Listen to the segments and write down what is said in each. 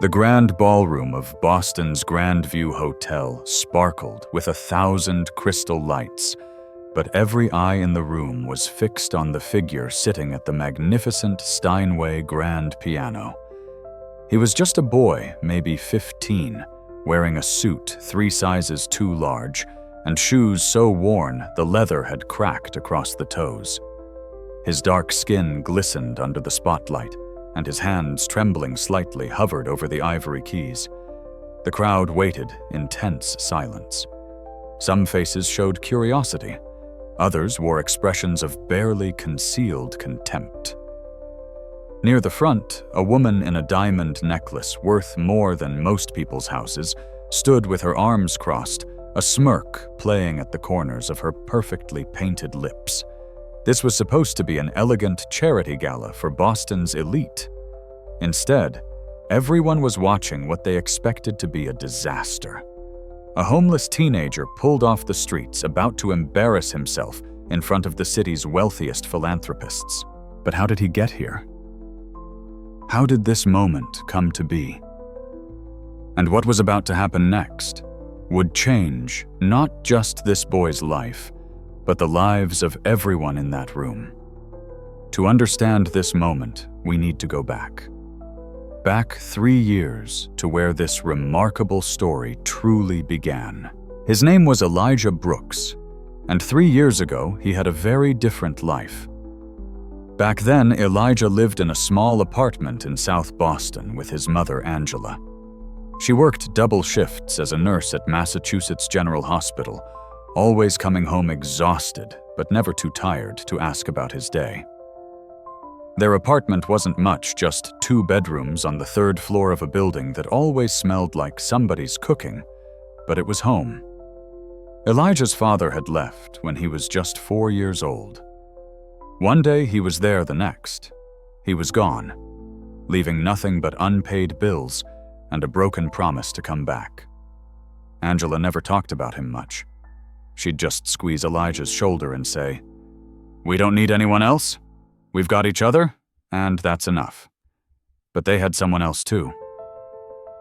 The grand ballroom of Boston's Grandview Hotel sparkled with 1,000 crystal lights, but every eye in the room was fixed on the figure sitting at the magnificent Steinway grand piano. He was just a boy, maybe 15, wearing a suit 3 sizes too large and shoes so worn the leather had cracked across the toes. His dark skin glistened under the spotlight, and his hands, trembling slightly, hovered over the ivory keys. The crowd waited in tense silence. Some faces showed curiosity. Others wore expressions of barely concealed contempt. Near the front, a woman in a diamond necklace worth more than most people's houses stood with her arms crossed, a smirk playing at the corners of her perfectly painted lips. This was supposed to be an elegant charity gala for Boston's elite. Instead, everyone was watching what they expected to be a disaster. A homeless teenager pulled off the streets, about to embarrass himself in front of the city's wealthiest philanthropists. But how did he get here? How did this moment come to be? And what was about to happen next would change not just this boy's life, but the lives of everyone in that room. To understand this moment, we need to go back. Back 3 years to where this remarkable story truly began. His name was Elijah Brooks, and 3 years ago he had a very different life. Back then, Elijah lived in a small apartment in South Boston with his mother, Angela. She worked double shifts as a nurse at Massachusetts General Hospital, always coming home exhausted, but never too tired to ask about his day. Their apartment wasn't much, just 2 bedrooms on the 3rd floor of a building that always smelled like somebody's cooking, but it was home. Elijah's father had left when he was just 4 years old. One day he was there, the next. He was gone, leaving nothing but unpaid bills and a broken promise to come back. Angela never talked about him much. She'd just squeeze Elijah's shoulder and say, "We don't need anyone else. We've got each other, and that's enough." But they had someone else too.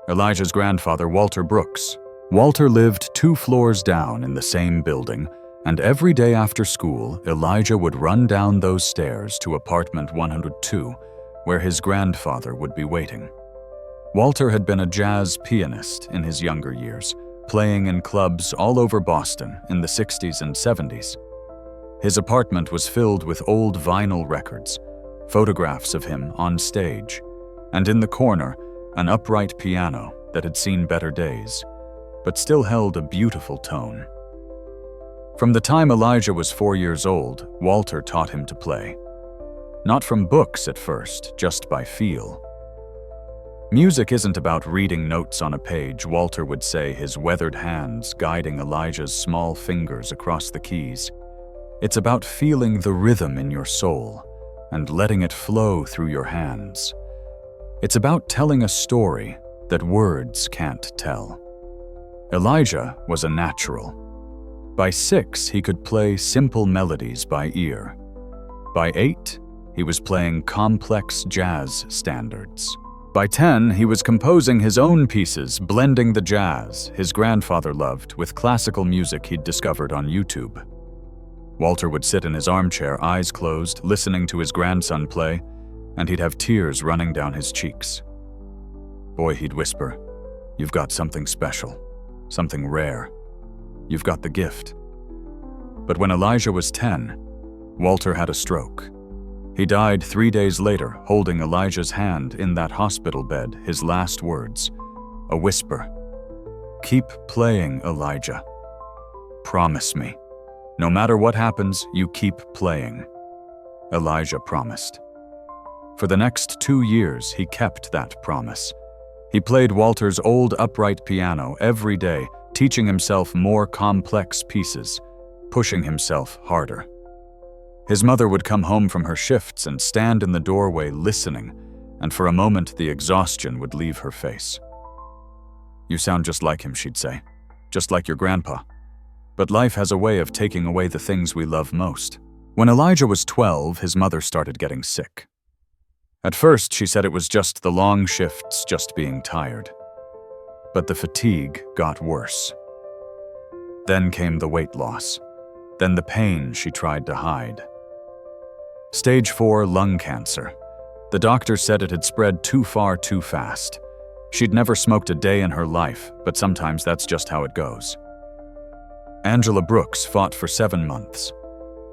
Elijah's grandfather, Walter Brooks. Walter lived 2 floors down in the same building, and every day after school, Elijah would run down those stairs to apartment 102, where his grandfather would be waiting. Walter had been a jazz pianist in his younger years, playing in clubs all over Boston in the 60s and 70s. His apartment was filled with old vinyl records, photographs of him on stage, and in the corner, an upright piano that had seen better days, but still held a beautiful tone. From the time Elijah was 4 years old, Walter taught him to play. Not from books at first, just by feel. Music isn't about reading notes on a page, Walter would say, his weathered hands guiding Elijah's small fingers across the keys. It's about feeling the rhythm in your soul and letting it flow through your hands. It's about telling a story that words can't tell. Elijah was a natural. By 6, he could play simple melodies by ear. By 8, he was playing complex jazz standards. By 10, he was composing his own pieces, blending the jazz his grandfather loved with classical music he'd discovered on YouTube. Walter would sit in his armchair, eyes closed, listening to his grandson play, and he'd have tears running down his cheeks. "Boy," he'd whisper, "you've got something special, something rare. You've got the gift." But when Elijah was 10, Walter had a stroke. He died 3 days later, holding Elijah's hand in that hospital bed, his last words, a whisper. "Keep playing, Elijah. Promise me. No matter what happens, you keep playing." Elijah promised. For the next 2 years, he kept that promise. He played Walter's old upright piano every day, teaching himself more complex pieces, pushing himself harder. His mother would come home from her shifts and stand in the doorway listening, and for a moment the exhaustion would leave her face. "You sound just like him," she'd say, "just like your grandpa. But life has a way of taking away the things we love most." When Elijah was 12, his mother started getting sick. At first, she said it was just the long shifts, just being tired. But the fatigue got worse. Then came the weight loss. Then the pain she tried to hide. Stage 4 lung cancer. The doctor said it had spread too far too fast. She'd never smoked a day in her life, but sometimes that's just how it goes. Angela Brooks fought for 7 months.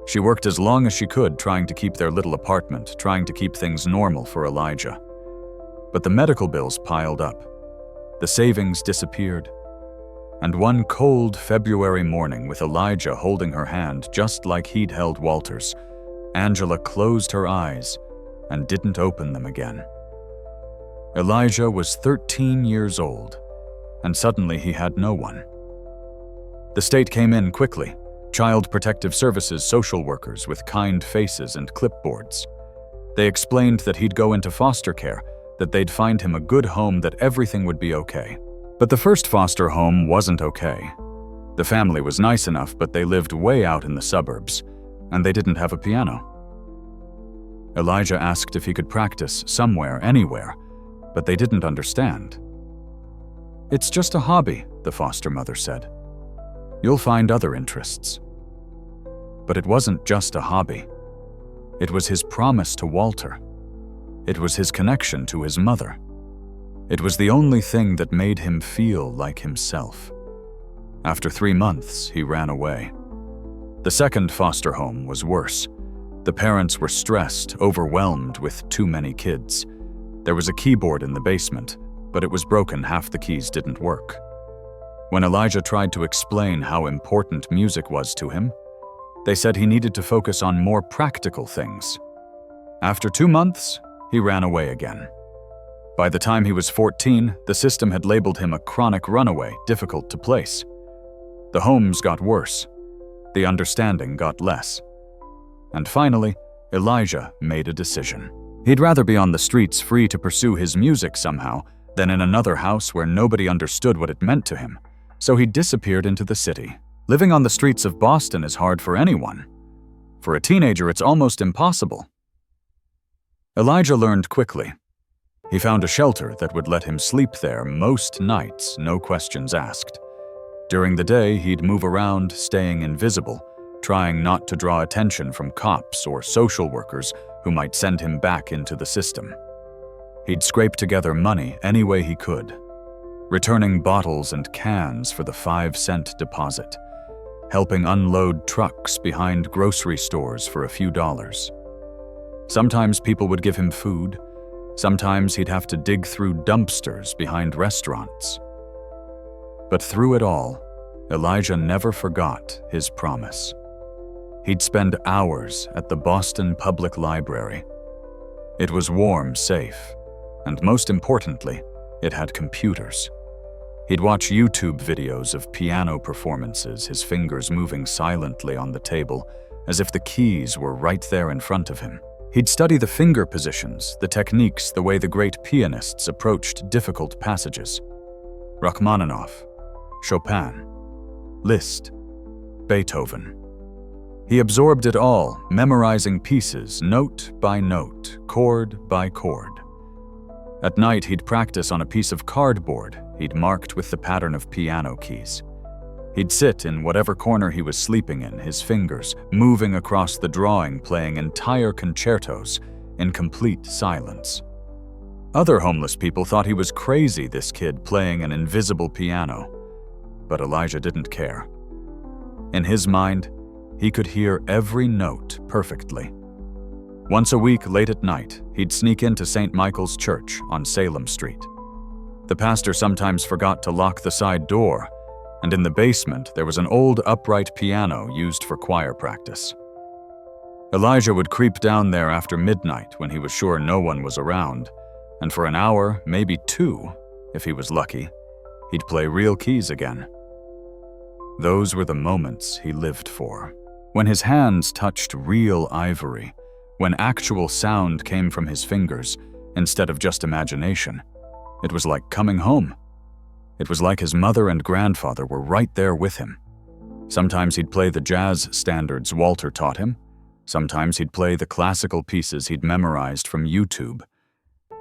She worked as long as she could trying to keep their little apartment, trying to keep things normal for Elijah. But the medical bills piled up. The savings disappeared. And one cold February morning, with Elijah holding her hand just like he'd held Walter's, Angela closed her eyes and didn't open them again. Elijah was 13 years old, and suddenly he had no one. The state came in quickly. Child Protective Services social workers with kind faces and clipboards. They explained that he'd go into foster care, that they'd find him a good home, that everything would be okay. But the first foster home wasn't okay. The family was nice enough, but they lived way out in the suburbs, and they didn't have a piano. Elijah asked if he could practice somewhere, anywhere, but they didn't understand. "It's just a hobby," the foster mother said. "You'll find other interests." But it wasn't just a hobby. It was his promise to Walter. It was his connection to his mother. It was the only thing that made him feel like himself. After 3 months, he ran away. The second foster home was worse. The parents were stressed, overwhelmed with too many kids. There was a keyboard in the basement, but it was broken. Half the keys didn't work. When Elijah tried to explain how important music was to him, they said he needed to focus on more practical things. After 2 months, he ran away again. By the time he was 14, the system had labeled him a chronic runaway, difficult to place. The homes got worse. The understanding got less. And finally, Elijah made a decision. He'd rather be on the streets free to pursue his music somehow than in another house where nobody understood what it meant to him. So he disappeared into the city. Living on the streets of Boston is hard for anyone. For a teenager, it's almost impossible. Elijah learned quickly. He found a shelter that would let him sleep there most nights, no questions asked. During the day, he'd move around, staying invisible, trying not to draw attention from cops or social workers who might send him back into the system. He'd scrape together money any way he could, returning bottles and cans for the 5-cent deposit, helping unload trucks behind grocery stores for a few dollars. Sometimes people would give him food. Sometimes he'd have to dig through dumpsters behind restaurants. But through it all, Elijah never forgot his promise. He'd spend hours at the Boston Public Library. It was warm, safe, and most importantly, it had computers. He'd watch YouTube videos of piano performances, his fingers moving silently on the table, as if the keys were right there in front of him. He'd study the finger positions, the techniques, the way the great pianists approached difficult passages. Rachmaninoff, Chopin, Liszt, Beethoven. He absorbed it all, memorizing pieces, note by note, chord by chord. At night, he'd practice on a piece of cardboard he'd marked with the pattern of piano keys. He'd sit in whatever corner he was sleeping in, his fingers moving across the drawing, playing entire concertos in complete silence. Other homeless people thought he was crazy, this kid playing an invisible piano. But Elijah didn't care. In his mind, he could hear every note perfectly. Once a week, late at night, he'd sneak into St. Michael's Church on Salem Street. The pastor sometimes forgot to lock the side door, and in the basement there was an old upright piano used for choir practice. Elijah would creep down there after midnight when he was sure no one was around, and for an hour, maybe 2, if he was lucky, he'd play real keys again. Those were the moments he lived for. When his hands touched real ivory, when actual sound came from his fingers instead of just imagination, it was like coming home. It was like his mother and grandfather were right there with him. Sometimes he'd play the jazz standards Walter taught him. Sometimes he'd play the classical pieces he'd memorized from YouTube,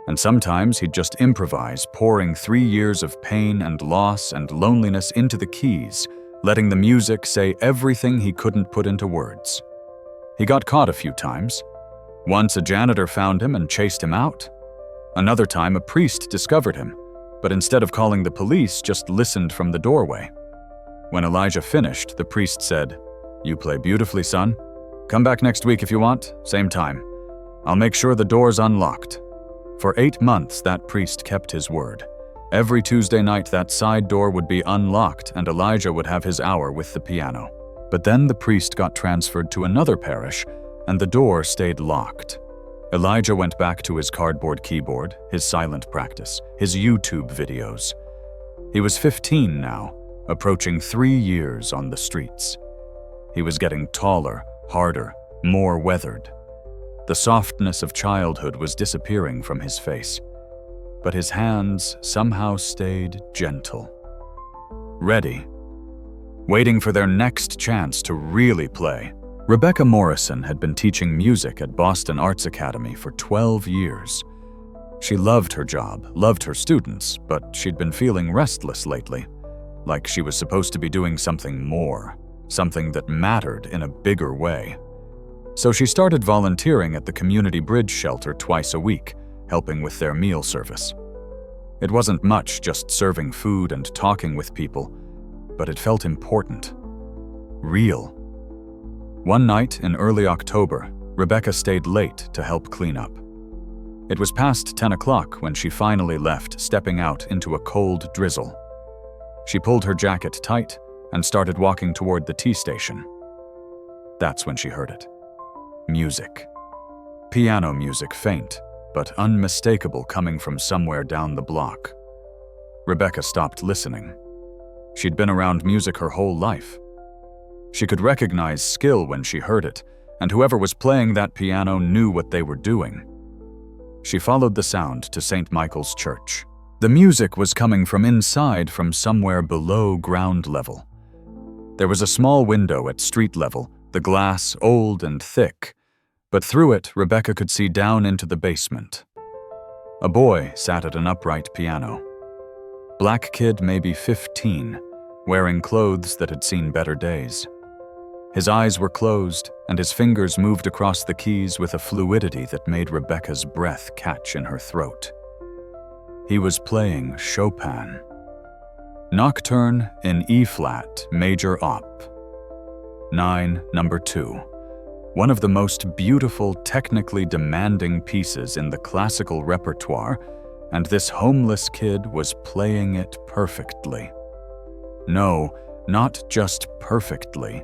And sometimes he'd just improvise, pouring 3 years of pain and loss and loneliness into the keys, letting the music say everything he couldn't put into words. He got caught a few times. Once a janitor found him and chased him out. Another time a priest discovered him, but instead of calling the police, just listened from the doorway. When Elijah finished, the priest said, "You play beautifully, son. Come back next week if you want, same time. I'll make sure the door's unlocked." For 8 months, that priest kept his word. Every Tuesday night, that side door would be unlocked and Elijah would have his hour with the piano. But then the priest got transferred to another parish, and the door stayed locked. Elijah went back to his cardboard keyboard, his silent practice, his YouTube videos. He was 15 now, approaching 3 years on the streets. He was getting taller, harder, more weathered. The softness of childhood was disappearing from his face, but his hands somehow stayed gentle. Ready, waiting for their next chance to really play. Rebecca Morrison had been teaching music at Boston Arts Academy for 12 years. She loved her job, loved her students, but she'd been feeling restless lately, like she was supposed to be doing something more, something that mattered in a bigger way. So she started volunteering at the community bridge shelter twice a week, helping with their meal service. It wasn't much, just serving food and talking with people, but it felt important, real. One night in early October, Rebecca stayed late to help clean up. It was past 10 o'clock when she finally left, stepping out into a cold drizzle. She pulled her jacket tight and started walking toward the tea station. That's when she heard it. Music. Piano music, faint, but unmistakable, coming from somewhere down the block. Rebecca stopped listening. She'd been around music her whole life. She could recognize skill when she heard it, and whoever was playing that piano knew what they were doing. She followed the sound to St. Michael's Church. The music was coming from inside, from somewhere below ground level. There was a small window at street level, the glass old and thick, but through it Rebecca could see down into the basement. A boy sat at an upright piano. Black kid, maybe 15, wearing clothes that had seen better days. His eyes were closed, and his fingers moved across the keys with a fluidity that made Rebecca's breath catch in her throat. He was playing Chopin. Nocturne in E-flat, major op. 9, number 2. One of the most beautiful, technically demanding pieces in the classical repertoire, and this homeless kid was playing it perfectly. No, not just perfectly.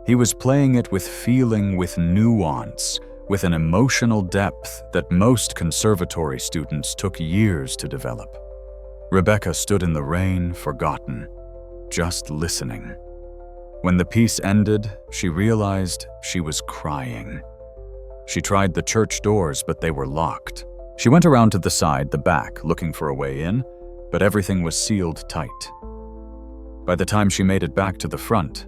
He was playing it with feeling, with nuance, with an emotional depth that most conservatory students took years to develop. Rebecca stood in the rain, forgotten, just listening. When the piece ended, she realized she was crying. She tried the church doors, but they were locked. She went around to the side, the back, looking for a way in, but everything was sealed tight. By the time she made it back to the front,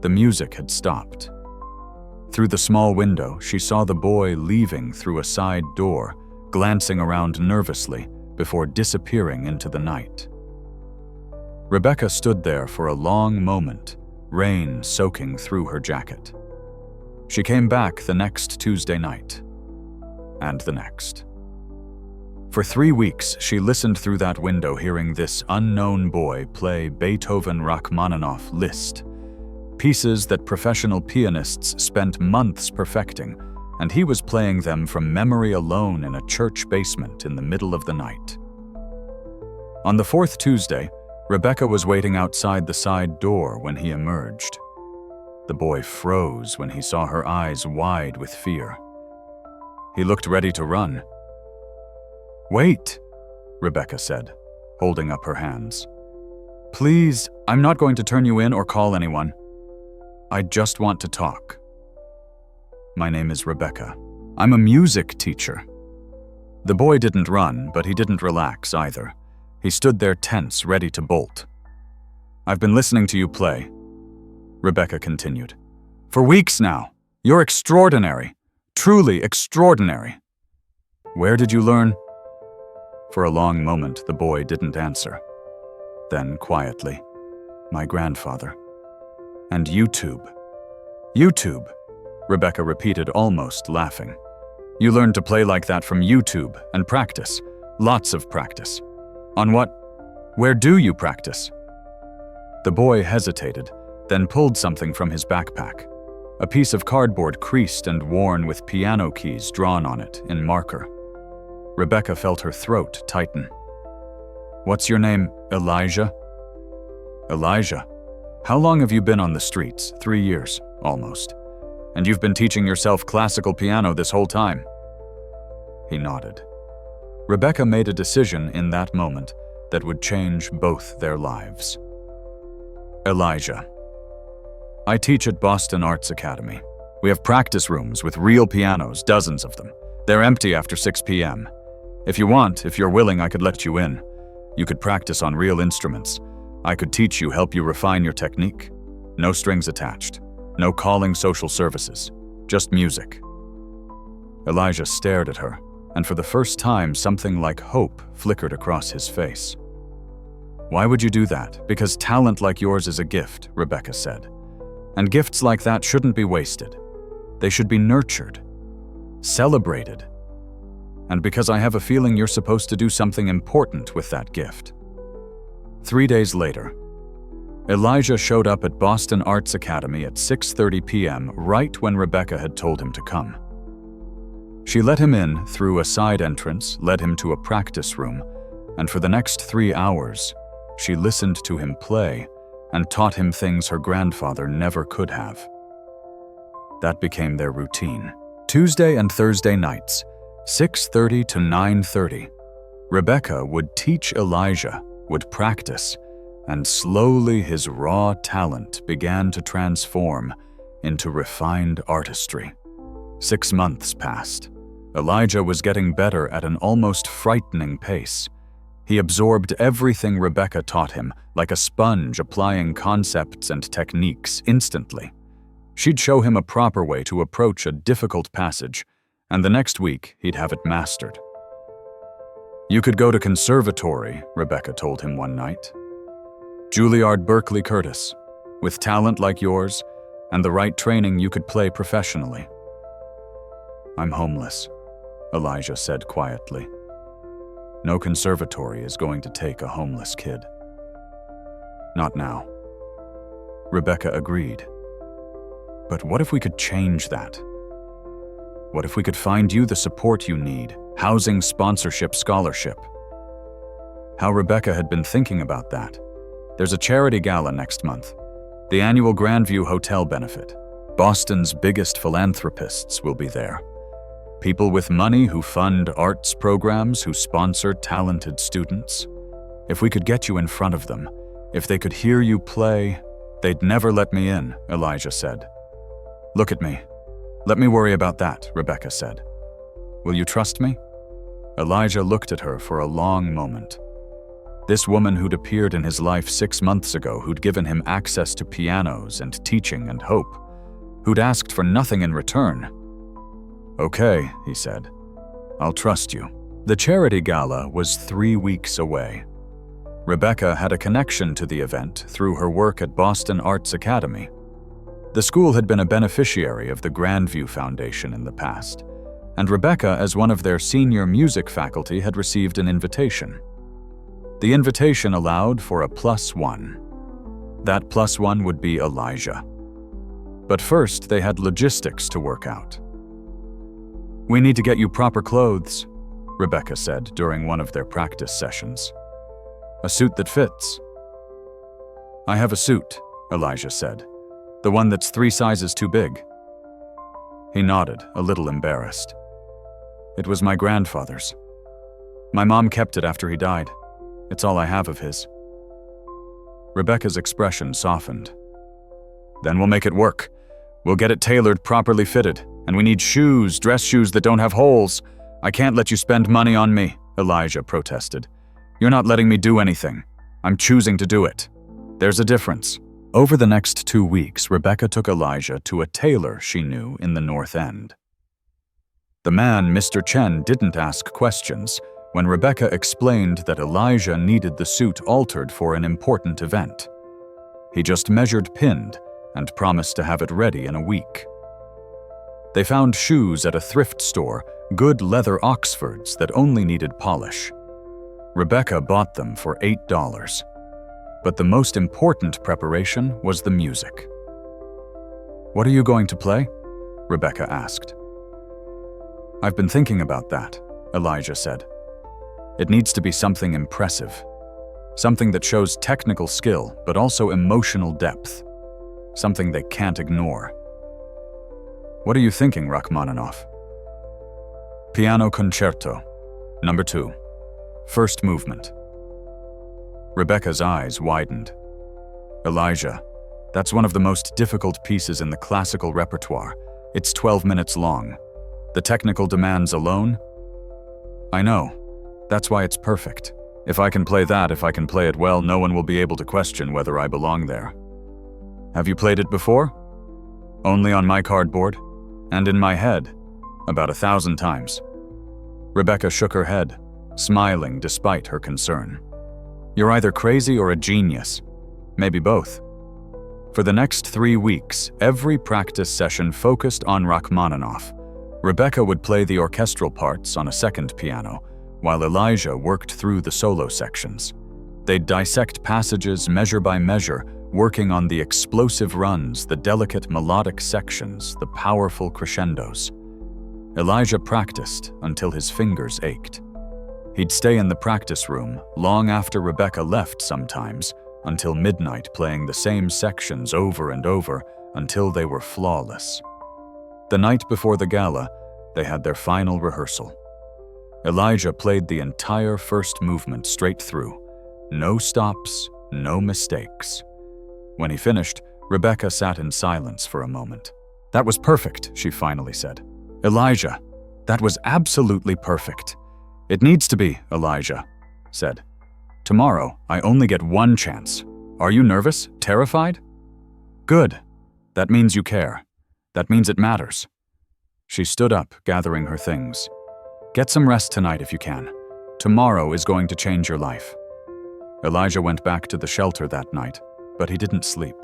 the music had stopped. Through the small window, she saw the boy leaving through a side door, glancing around nervously before disappearing into the night. Rebecca stood there for a long moment, rain soaking through her jacket. She came back the next Tuesday night, and the next. For 3 weeks, she listened through that window, hearing this unknown boy play Beethoven Rachmaninoff Liszt, pieces that professional pianists spent months perfecting, and he was playing them from memory alone in a church basement in the middle of the night. On the 4th Tuesday, Rebecca was waiting outside the side door when he emerged. The boy froze when he saw her eyes wide with fear. He looked ready to run. "Wait," Rebecca said, holding up her hands. "Please, I'm not going to turn you in or call anyone. I just want to talk. My name is Rebecca. I'm a music teacher." The boy didn't run, but he didn't relax either. He stood there tense, ready to bolt. "I've been listening to you play," Rebecca continued. "For weeks now. You're extraordinary. Truly extraordinary. Where did you learn?" For a long moment, the boy didn't answer. Then, quietly, "My grandfather." "And YouTube." "YouTube," Rebecca repeated, almost laughing. "You learned to play like that from YouTube and practice. Lots of practice. On what? Where do you practice?" The boy hesitated, then pulled something from his backpack. A piece of cardboard creased and worn with piano keys drawn on it in marker. Rebecca felt her throat tighten. "What's your name, Elijah?" "Elijah? How long have you been on the streets?" "3 years, almost. And you've been teaching yourself classical piano this whole time?" He nodded. Rebecca made a decision in that moment that would change both their lives. "Elijah, I teach at Boston Arts Academy. We have practice rooms with real pianos, dozens of them. They're empty after 6 p.m. If you want, if you're willing, I could let you in. You could practice on real instruments. I could teach you, help you refine your technique. No strings attached. No calling social services. Just music." Elijah stared at her, and for the first time, something like hope flickered across his face. "Why would you do that?" "Because talent like yours is a gift," Rebecca said. "And gifts like that shouldn't be wasted. They should be nurtured, celebrated. And because I have a feeling you're supposed to do something important with that gift." 3 days later, Elijah showed up at Boston Arts Academy at 6:30 p.m., right when Rebecca had told him to come. She let him in through a side entrance, led him to a practice room, and for the next 3 hours, she listened to him play and taught him things her grandfather never could have. That became their routine. Tuesday and Thursday nights, 6:30 to 9:30, Rebecca would teach Elijah, would practice, and slowly his raw talent began to transform into refined artistry. 6 months passed. Elijah was getting better at an almost frightening pace. He absorbed everything Rebecca taught him, like a sponge applying concepts and techniques instantly. She'd show him a proper way to approach a difficult passage, and the next week he'd have it mastered. "You could go to conservatory," Rebecca told him one night. "Juilliard, Berkeley, Curtis. With talent like yours and the right training, you could play professionally." "I'm homeless," Elijah said quietly. "No conservatory is going to take a homeless kid." "Not now." Rebecca agreed. "But what if we could change that? What if we could find you the support you need, housing, sponsorship, scholarship?" How Rebecca had been thinking about that. There's a charity gala next month, the annual Grandview Hotel benefit. Boston's biggest philanthropists will be there. People with money who fund arts programs, who sponsor talented students. If we could get you in front of them, if they could hear you play, they'd never let me in, Elijah said. "Look at me. Let me worry about that," Rebecca said. "Will you trust me?" Elijah looked at her for a long moment. This woman who'd appeared in his life 6 months ago, who'd given him access to pianos and teaching and hope, who'd asked for nothing in return. "Okay," he said. "I'll trust you." The charity gala was 3 weeks away. Rebecca had a connection to the event through her work at Boston Arts Academy. The school had been a beneficiary of the Grandview Foundation in the past, and Rebecca, as one of their senior music faculty, had received an invitation. The invitation allowed for a +1. That +1 would be Elijah. But first, they had logistics to work out. "We need to get you proper clothes," Rebecca said during one of their practice sessions. "A suit that fits." "I have a suit," Elijah said. "The one that's 3 sizes too big." He nodded, a little embarrassed. "It was my grandfather's. My mom kept it after he died. It's all I have of his." Rebecca's expression softened. "Then we'll make it work. We'll get it tailored, properly fitted. And we need shoes, dress shoes that don't have holes. I can't let you spend money on me," Elijah protested. "You're not letting me do anything. I'm choosing to do it. There's a difference." Over the next 2 weeks, Rebecca took Elijah to a tailor she knew in the North End. The man, Mr. Chen, didn't ask questions. when Rebecca explained that Elijah needed the suit altered for an important event. He just measured pinned and promised to have it ready in a week. They found shoes at a thrift store, good leather Oxfords that only needed polish. Rebecca bought them for $8. But the most important preparation was the music. "What are you going to play?" Rebecca asked. "I've been thinking about that," Elijah said. "It needs to be something impressive. Something that shows technical skill, but also emotional depth. Something they can't ignore." "What are you thinking, Rachmaninoff?" "Piano Concerto, number 2, first movement." Rebecca's eyes widened. "Elijah, that's one of the most difficult pieces in the classical repertoire. It's 12 minutes long. The technical demands alone?" "I know. That's why it's perfect. If I can play it well, no one will be able to question whether I belong there." "Have you played it before?" "Only on my cardboard. And in my head. About 1,000 times." Rebecca shook her head, smiling despite her concern. "You're either crazy or a genius. Maybe both." For the next 3 weeks, every practice session focused on Rachmaninoff. Rebecca would play the orchestral parts on a second piano, while Elijah worked through the solo sections. They'd dissect passages measure by measure, working on the explosive runs, the delicate melodic sections, the powerful crescendos. Elijah practiced until his fingers ached. He'd stay in the practice room long after Rebecca left sometimes, until midnight, playing the same sections over and over until they were flawless. The night before the gala, they had their final rehearsal. Elijah played the entire first movement straight through. No stops, no mistakes. When he finished, Rebecca sat in silence for a moment. "That was perfect," she finally said. "Elijah, that was absolutely perfect." "It needs to be," Elijah said. "Tomorrow, I only get one chance. Are you nervous? Terrified?" "Good. That means you care. That means it matters." She stood up, gathering her things. "Get some rest tonight if you can. Tomorrow is going to change your life." Elijah went back to the shelter that night, but he didn't sleep.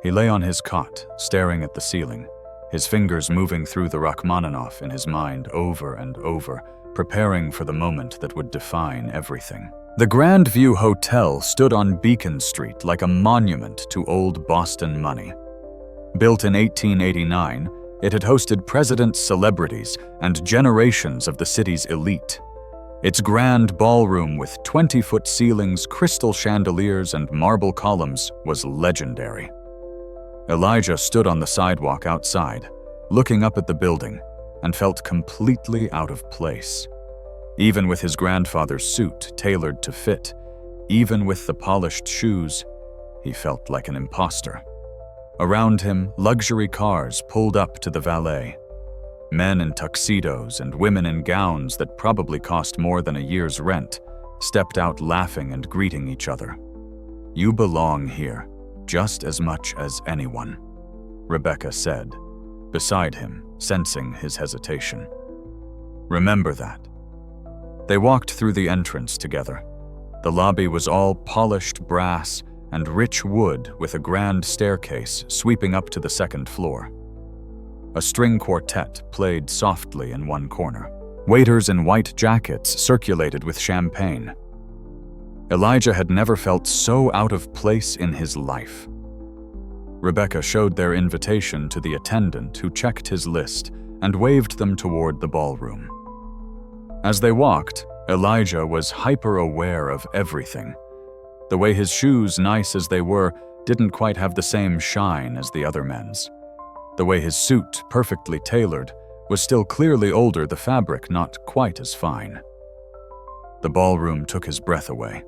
He lay on his cot, staring at the ceiling, his fingers moving through the Rachmaninoff in his mind over and over, preparing for the moment that would define everything. The Grand View Hotel stood on Beacon Street like a monument to old Boston money. Built in 1889, it had hosted presidents, celebrities, and generations of the city's elite. Its grand ballroom with 20-foot ceilings, crystal chandeliers, and marble columns was legendary. Elijah stood on the sidewalk outside, looking up at the building, and felt completely out of place. Even with his grandfather's suit tailored to fit, even with the polished shoes, he felt like an imposter. Around him, luxury cars pulled up to the valet. Men in tuxedos and women in gowns that probably cost more than a year's rent stepped out laughing and greeting each other. "You belong here, just as much as anyone," Rebecca said, beside him, sensing his hesitation. "Remember that." They walked through the entrance together. The lobby was all polished brass and rich wood with a grand staircase sweeping up to the second floor. A string quartet played softly in one corner. Waiters in white jackets circulated with champagne. Elijah had never felt so out of place in his life. Rebecca showed their invitation to the attendant who checked his list and waved them toward the ballroom. As they walked, Elijah was hyper-aware of everything. The way his shoes, nice as they were, didn't quite have the same shine as the other men's. The way his suit, perfectly tailored, was still clearly older, the fabric not quite as fine. The ballroom took his breath away.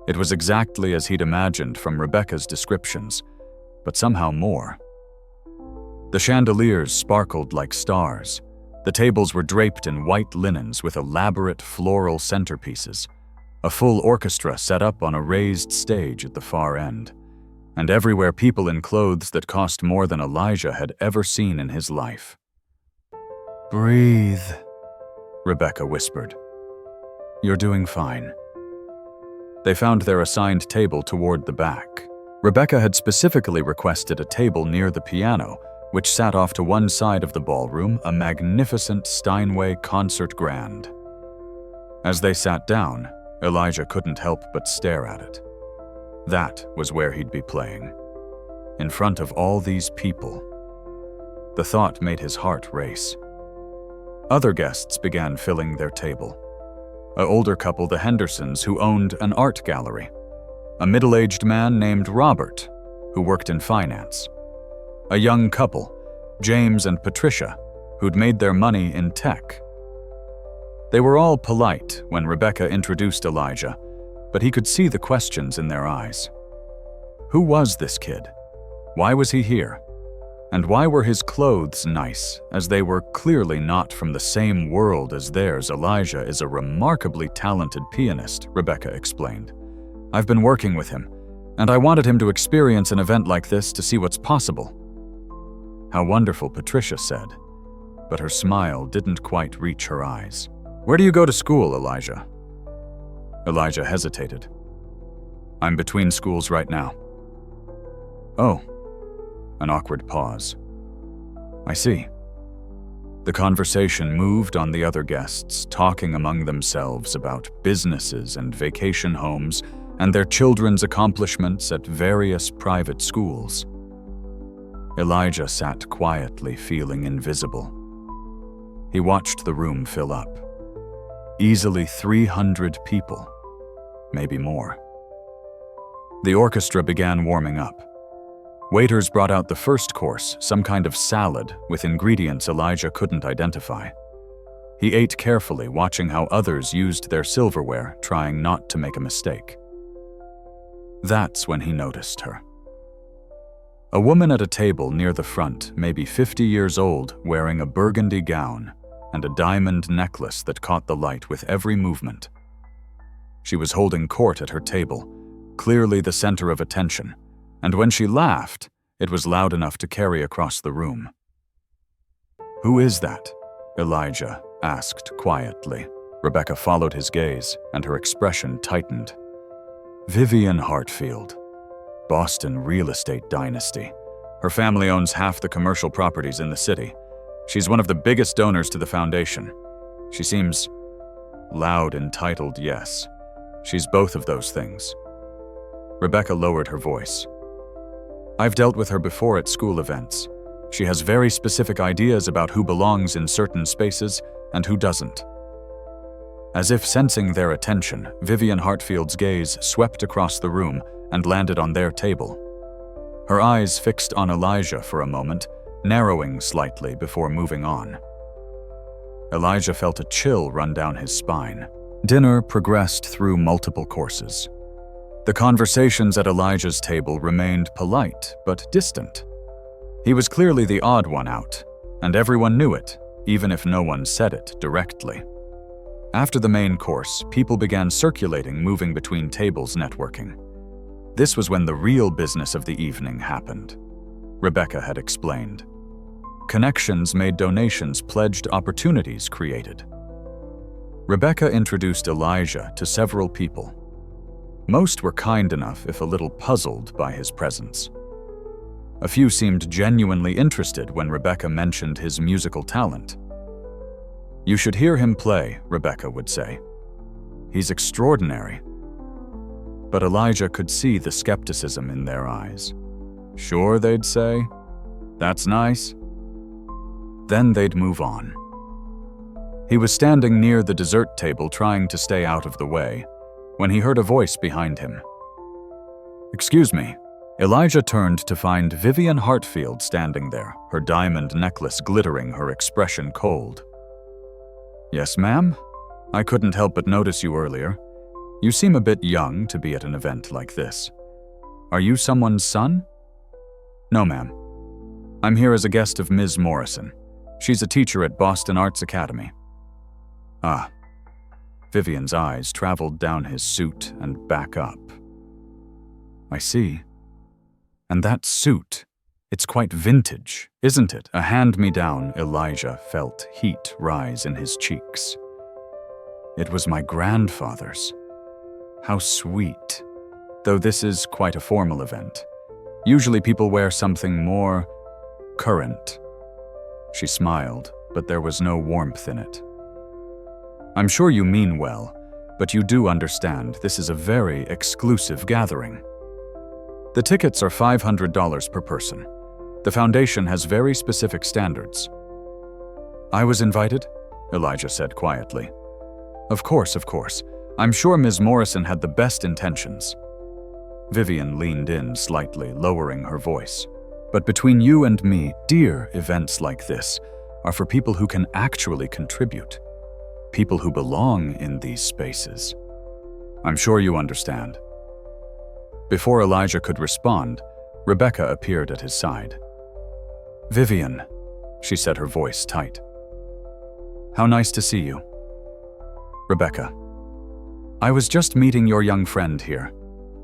It was exactly as he'd imagined from Rebecca's descriptions, but somehow more. The chandeliers sparkled like stars. The tables were draped in white linens with elaborate floral centerpieces. A full orchestra set up on a raised stage at the far end, and everywhere people in clothes that cost more than Elijah had ever seen in his life. "Breathe," Rebecca whispered. You're doing fine." They found their assigned table toward the back. Rebecca had specifically requested a table near the piano, which sat off to one side of the ballroom, a magnificent Steinway concert grand. As they sat down, Elijah couldn't help but stare at it. That was where he'd be playing, in front of all these people. The thought made his heart race. Other guests began filling their table. An older couple, the Hendersons, who owned an art gallery. A middle-aged man named Robert, who worked in finance. A young couple, James and Patricia, who'd made their money in tech. They were all polite when Rebecca introduced Elijah, but he could see the questions in their eyes. Who was this kid? Why was he here? And why were his clothes nice, as they were clearly not from the same world as theirs? Elijah is a remarkably talented pianist, Rebecca explained. I've been working with him, and I wanted him to experience an event like this to see what's possible. How wonderful, Patricia said, but her smile didn't quite reach her eyes. Where do you go to school, Elijah? Elijah hesitated. I'm between schools right now. Oh. An awkward pause. I see. The conversation moved on the other guests, talking among themselves about businesses and vacation homes and their children's accomplishments at various private schools. Elijah sat quietly, feeling invisible. He watched the room fill up. Easily 300 people, maybe more. The orchestra began warming up. Waiters brought out the first course, some kind of salad with ingredients Elijah couldn't identify. He ate carefully, watching how others used their silverware, trying not to make a mistake. That's when he noticed her. A woman at a table near the front, maybe 50 years old, wearing a burgundy gown and a diamond necklace that caught the light with every movement. She was holding court at her table, clearly the center of attention, and when she laughed, it was loud enough to carry across the room. Who is that? Elijah asked quietly. Rebecca followed his gaze, and her expression tightened. Vivian Hartfield, Boston real estate dynasty. Her family owns half the commercial properties in the city. She's one of the biggest donors to the foundation. She seems loud, entitled, yes. She's both of those things. Rebecca lowered her voice. I've dealt with her before at school events. She has very specific ideas about who belongs in certain spaces and who doesn't. As if sensing their attention, Vivian Hartfield's gaze swept across the room and landed on their table. Her eyes fixed on Elijah for a moment, narrowing slightly before moving on. Elijah felt a chill run down his spine. Dinner progressed through multiple courses. The conversations at Elijah's table remained polite but distant. He was clearly the odd one out, and everyone knew it, even if no one said it directly. After the main course, people began circulating, moving between tables, networking. This was when the real business of the evening happened. Rebecca had explained. Connections made donations, pledged opportunities created. Rebecca introduced Elijah to several people. Most were kind enough, if a little puzzled, by his presence. A few seemed genuinely interested when Rebecca mentioned his musical talent. You should hear him play, Rebecca would say. He's extraordinary. But Elijah could see the skepticism in their eyes. Sure, they'd say. That's nice. Then they'd move on. He was standing near the dessert table trying to stay out of the way, when he heard a voice behind him. Excuse me. Elijah turned to find Vivian Hartfield standing there, her diamond necklace glittering, her expression cold. Yes, ma'am? I couldn't help but notice you earlier. You seem a bit young to be at an event like this. Are you someone's son? No, ma'am. I'm here as a guest of Ms. Morrison. She's a teacher at Boston Arts Academy. Ah. Vivian's eyes traveled down his suit and back up. I see. And that suit, it's quite vintage, isn't it? A hand-me-down. Elijah felt heat rise in his cheeks. It was my grandfather's. How sweet. Though this is quite a formal event. Usually people wear something more current. She smiled, but there was no warmth in it. I'm sure you mean well, but you do understand this is a very exclusive gathering. The tickets are $500 per person. The foundation has very specific standards. I was invited? Elijah said quietly. Of course. I'm sure Ms. Morrison had the best intentions. Vivian leaned in slightly, lowering her voice. But between you and me, dear, events like this are for people who can actually contribute. People who belong in these spaces. I'm sure you understand. Before Elijah could respond, Rebecca appeared at his side. Vivian, she said, her voice tight. How nice to see you. Rebecca, I was just meeting your young friend here.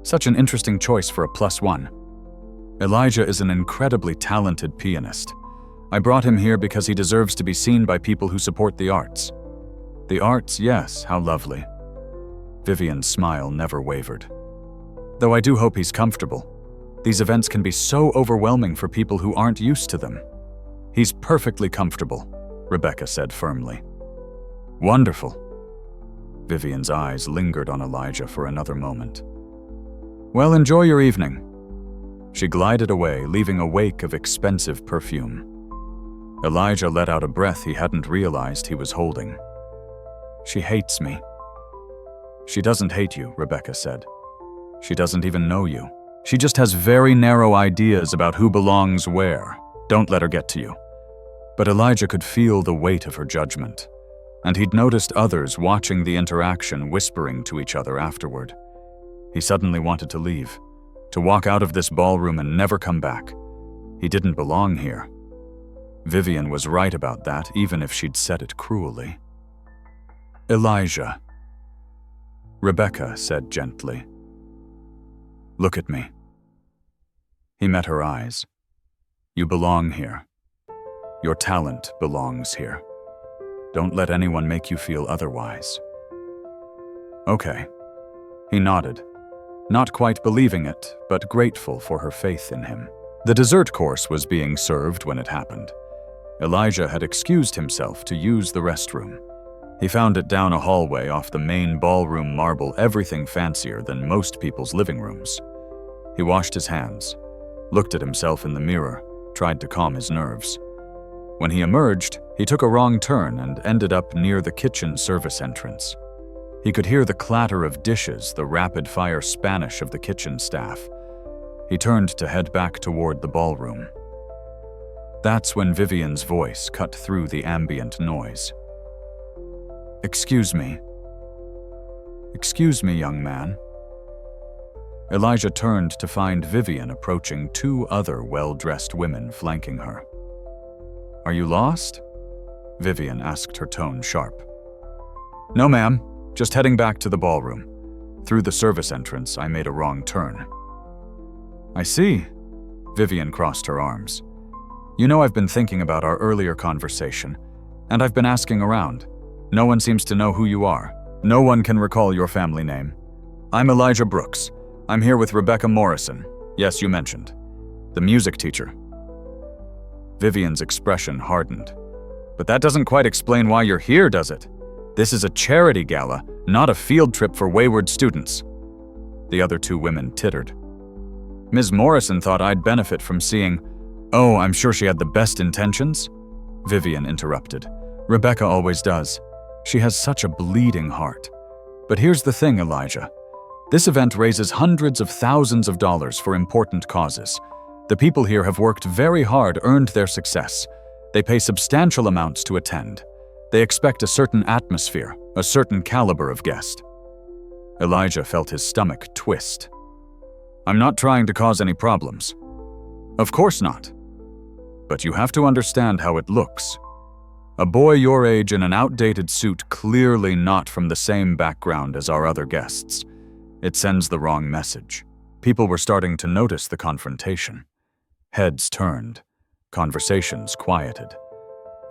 Such an interesting choice for a +1. Elijah is an incredibly talented pianist. I brought him here because he deserves to be seen by people who support the arts. The arts, yes, how lovely. Vivian's smile never wavered. Though I do hope he's comfortable. These events can be so overwhelming for people who aren't used to them. He's perfectly comfortable, Rebecca said firmly. Wonderful. Vivian's eyes lingered on Elijah for another moment. Well, enjoy your evening. She glided away, leaving a wake of expensive perfume. Elijah let out a breath he hadn't realized he was holding. She hates me. She doesn't hate you, Rebecca said. She doesn't even know you. She just has very narrow ideas about who belongs where. Don't let her get to you. But Elijah could feel the weight of her judgment, and he'd noticed others watching the interaction, whispering to each other afterward. He suddenly wanted to leave, to walk out of this ballroom and never come back. He didn't belong here. Vivian was right about that, even if she'd said it cruelly. Elijah, Rebecca said gently. Look at me. He met her eyes. You belong here. Your talent belongs here. Don't let anyone make you feel otherwise. Okay. He nodded, not quite believing it, but grateful for her faith in him. The dessert course was being served when it happened. Elijah had excused himself to use the restroom. He found it down a hallway off the main ballroom marble, everything fancier than most people's living rooms. He washed his hands, looked at himself in the mirror, tried to calm his nerves. When he emerged, he took a wrong turn and ended up near the kitchen service entrance. He could hear the clatter of dishes, the rapid-fire Spanish of the kitchen staff. He turned to head back toward the ballroom. That's when Vivian's voice cut through the ambient noise. Excuse me. Excuse me, young man. Elijah turned to find Vivian approaching two other well-dressed women flanking her. Are you lost? Vivian asked, her tone sharp. No, ma'am. Just heading back to the ballroom. Through the service entrance, I made a wrong turn. I see. Vivian crossed her arms. You know, I've been thinking about our earlier conversation, and I've been asking around. No one seems to know who you are. No one can recall your family name. I'm Elijah Brooks. I'm here with Rebecca Morrison. Yes, you mentioned. The music teacher. Vivian's expression hardened. But that doesn't quite explain why you're here, does it? This is a charity gala, not a field trip for wayward students. The other two women tittered. Ms. Morrison thought I'd benefit from seeing. Oh, I'm sure she had the best intentions? Vivian interrupted. Rebecca always does. She has such a bleeding heart. But here's the thing, Elijah. This event raises hundreds of thousands of dollars for important causes. The people here have worked very hard, earned their success. They pay substantial amounts to attend. They expect a certain atmosphere, a certain caliber of guest. Elijah felt his stomach twist. I'm not trying to cause any problems. Of course not. But you have to understand how it looks. A boy your age in an outdated suit, clearly not from the same background as our other guests. It sends the wrong message. People were starting to notice the confrontation. Heads turned. Conversations quieted.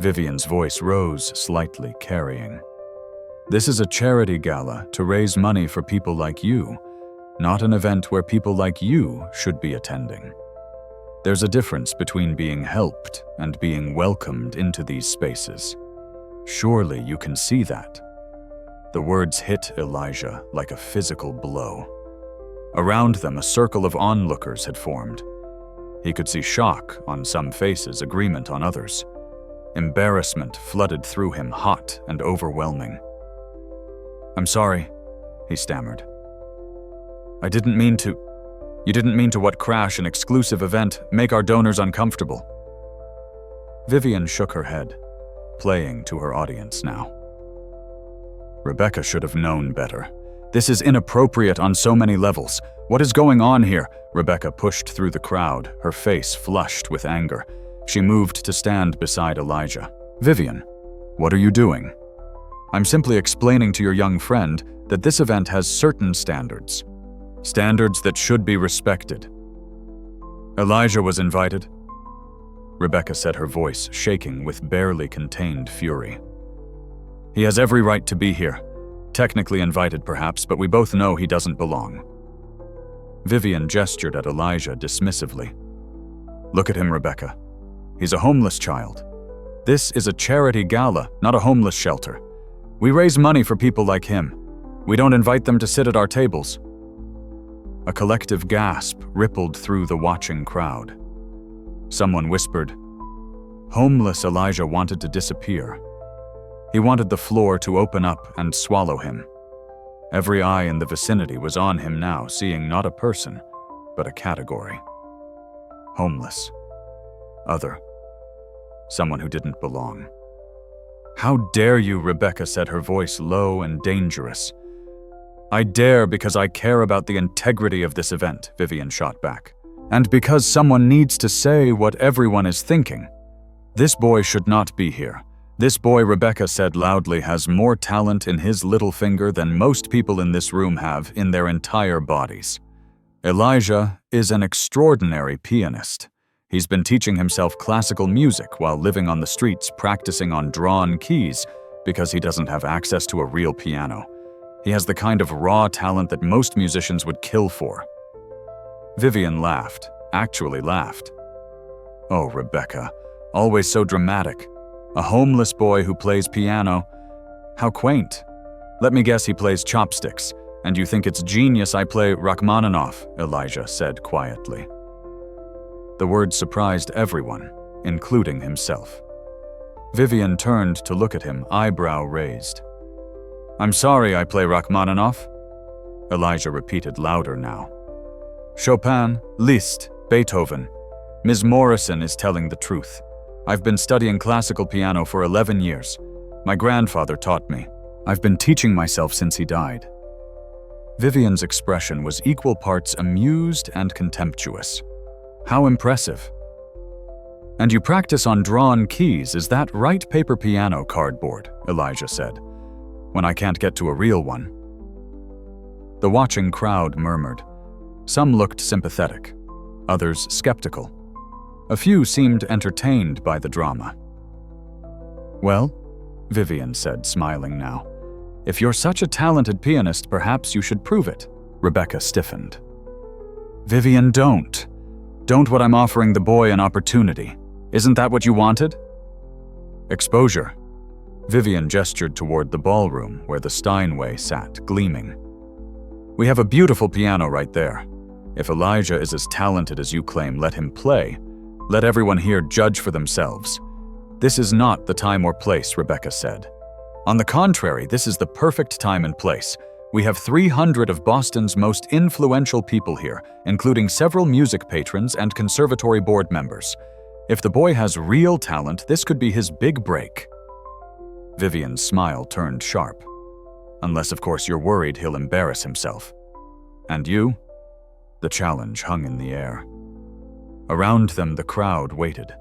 Vivian's voice rose slightly, carrying. This is a charity gala to raise money for people like you, not an event where people like you should be attending. There's a difference between being helped and being welcomed into these spaces. Surely you can see that." The words hit Elijah like a physical blow. Around them, a circle of onlookers had formed. He could see shock on some faces, agreement on others. Embarrassment flooded through him, hot and overwhelming. "I'm sorry," he stammered. "I didn't mean to. You didn't mean to what crash an exclusive event, make our donors uncomfortable." Vivian shook her head, playing to her audience now. Rebecca should have known better. "This is inappropriate on so many levels. What is going on here?" Rebecca pushed through the crowd, her face flushed with anger. She moved to stand beside Elijah. "Vivian, what are you doing?" "I'm simply explaining to your young friend that this event has certain standards. Standards that should be respected." "Elijah was invited?" Rebecca said, her voice shaking with barely contained fury. "He has every right to be here. Technically invited, perhaps, but we both know he doesn't belong." Vivian gestured at Elijah dismissively. "Look at him, Rebecca. He's a homeless child. This is a charity gala, not a homeless shelter. We raise money for people like him. We don't invite them to sit at our tables." A collective gasp rippled through the watching crowd. Someone whispered, "Homeless Elijah wanted to disappear. He wanted the floor to open up and swallow him." Every eye in the vicinity was on him now, seeing not a person, but a category. Homeless. Other. Someone who didn't belong. "How dare you," Rebecca said, her voice low and dangerous. "I dare because I care about the integrity of this event," Vivian shot back. "And because someone needs to say what everyone is thinking. This boy should not be here. This boy," Rebecca said loudly, "has more talent in his little finger than most people in this room have in their entire bodies. Elijah is an extraordinary pianist. He's been teaching himself classical music while living on the streets, practicing on drawn keys because he doesn't have access to a real piano. He has the kind of raw talent that most musicians would kill for." Vivian laughed, actually laughed. "Oh, Rebecca, always so dramatic. A homeless boy who plays piano. How quaint. Let me guess he plays chopsticks, and you think it's genius I play Rachmaninoff," Elijah said quietly. The words surprised everyone, including himself. Vivian turned to look at him, eyebrow raised. "I'm sorry I play Rachmaninoff," Elijah repeated louder now. "Chopin, Liszt, Beethoven. Ms. Morrison is telling the truth. I've been studying classical piano for 11 years. My grandfather taught me. I've been teaching myself since he died." Vivian's expression was equal parts amused and contemptuous. "How impressive. And you practice on drawn keys, is that right? Paper piano cardboard," Elijah said, "when I can't get to a real one." The watching crowd murmured. Some looked sympathetic, others skeptical. A few seemed entertained by the drama. "Well," Vivian said, smiling now, "if you're such a talented pianist, perhaps you should prove it." Rebecca stiffened. "Vivian, don't. Don't what I'm offering the boy an opportunity. Isn't that what you wanted?" "Exposure." Vivian gestured toward the ballroom where the Steinway sat, gleaming. "We have a beautiful piano right there. If Elijah is as talented as you claim, let him play. Let everyone here judge for themselves." "This is not the time or place," Rebecca said. "On the contrary, this is the perfect time and place. We have 300 of Boston's most influential people here, including several music patrons and conservatory board members. If the boy has real talent, this could be his big break." Vivian's smile turned sharp. "Unless, of course, you're worried he'll embarrass himself." "And you?" The challenge hung in the air. Around them, the crowd waited.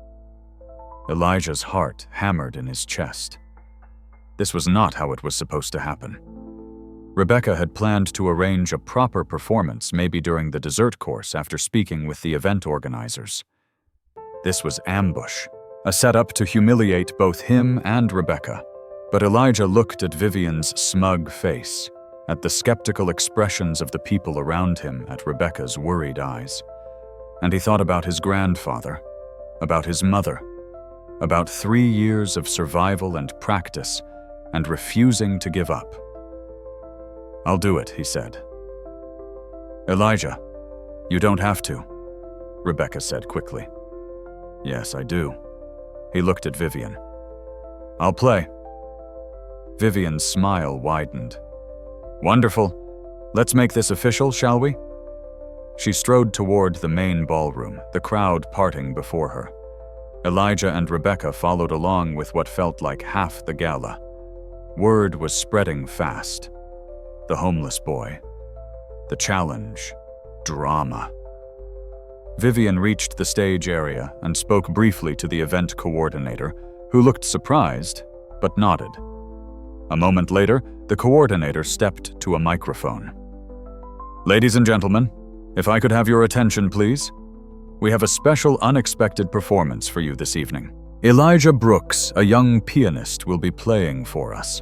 Elijah's heart hammered in his chest. This was not how it was supposed to happen. Rebecca had planned to arrange a proper performance, maybe during the dessert course after speaking with the event organizers. This was ambush, a setup to humiliate both him and Rebecca. But Elijah looked at Vivian's smug face, at the skeptical expressions of the people around him, at Rebecca's worried eyes. And he thought about his grandfather, about his mother, about 3 years of survival and practice, and refusing to give up. "I'll do it," he said. "Elijah, you don't have to," Rebecca said quickly. "Yes, I do." He looked at Vivian. "I'll play." Vivian's smile widened. "Wonderful. Let's make this official, shall we?" She strode toward the main ballroom, the crowd parting before her. Elijah and Rebecca followed along with what felt like half the gala. Word was spreading fast. The homeless boy. The challenge. Drama. Vivian reached the stage area and spoke briefly to the event coordinator, who looked surprised, but nodded. A moment later, the coordinator stepped to a microphone. "Ladies and gentlemen, if I could have your attention, please. We have a special unexpected performance for you this evening. Elijah Brooks, a young pianist, will be playing for us."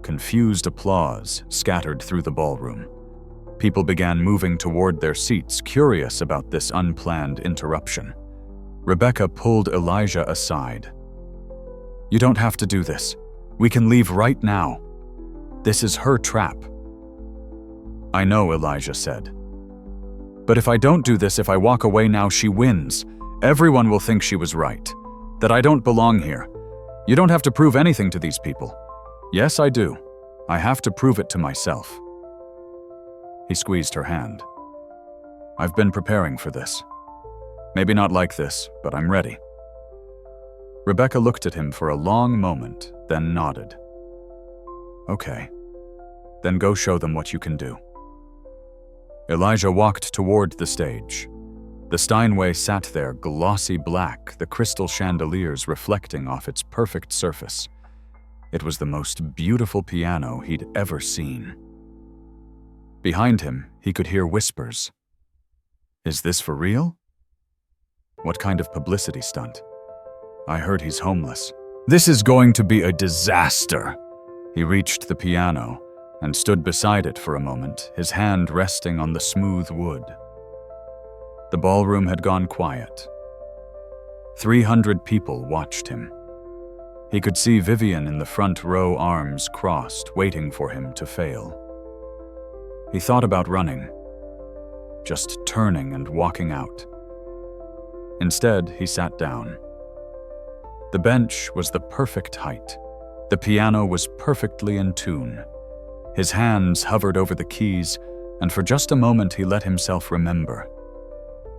Confused applause scattered through the ballroom. People began moving toward their seats, curious about this unplanned interruption. Rebecca pulled Elijah aside. "You don't have to do this. We can leave right now. This is her trap." "I know," Elijah said. "But if I don't do this, if I walk away now, she wins. Everyone will think she was right, that I don't belong here. You don't have to prove anything to these people." "Yes, I do. I have to prove it to myself." He squeezed her hand. "I've been preparing for this. Maybe not like this, but I'm ready." Rebecca looked at him for a long moment, then nodded. "Okay, then go show them what you can do." Elijah walked toward the stage. The Steinway sat there, glossy black, the crystal chandeliers reflecting off its perfect surface. It was the most beautiful piano he'd ever seen. Behind him, he could hear whispers. "Is this for real? What kind of publicity stunt? I heard he's homeless. This is going to be a disaster." He reached the piano and stood beside it for a moment, his hand resting on the smooth wood. The ballroom had gone quiet. 300 people watched him. He could see Vivian in the front row, arms crossed, waiting for him to fail. He thought about running, just turning and walking out. Instead, he sat down. The bench was the perfect height. The piano was perfectly in tune. His hands hovered over the keys, and for just a moment he let himself remember.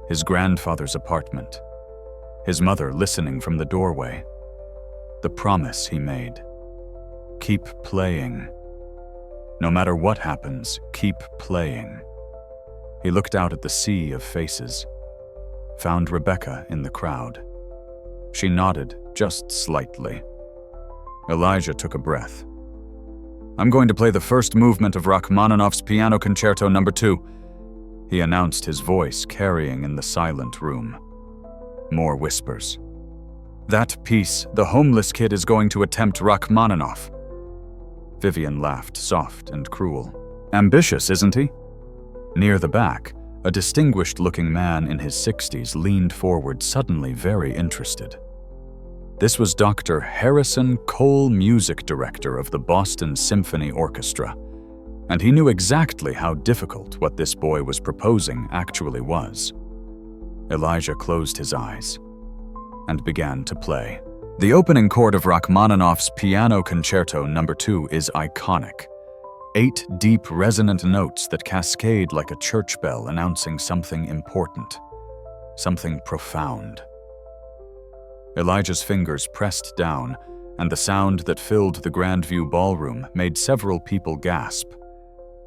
His grandfather's apartment. His mother listening from the doorway. The promise he made. Keep playing. No matter what happens, keep playing. He looked out at the sea of faces. Found Rebecca in the crowd. She nodded just slightly. Elijah took a breath. "I'm going to play the first movement of Rachmaninoff's Piano Concerto No. 2, he announced, his voice carrying in the silent room. More whispers. "That piece, the homeless kid is going to attempt Rachmaninoff." Vivian laughed, soft and cruel. "Ambitious, isn't he?" Near the back, a distinguished-looking man in his 60s leaned forward, suddenly very interested. This was Dr. Harrison Cole, music director of the Boston Symphony Orchestra, and he knew exactly how difficult what this boy was proposing actually was. Elijah closed his eyes and began to play. The opening chord of Rachmaninoff's Piano Concerto No. 2 is iconic. 8 deep, resonant notes that cascade like a church bell announcing something important, something profound. Elijah's fingers pressed down, and the sound that filled the Grandview ballroom made several people gasp.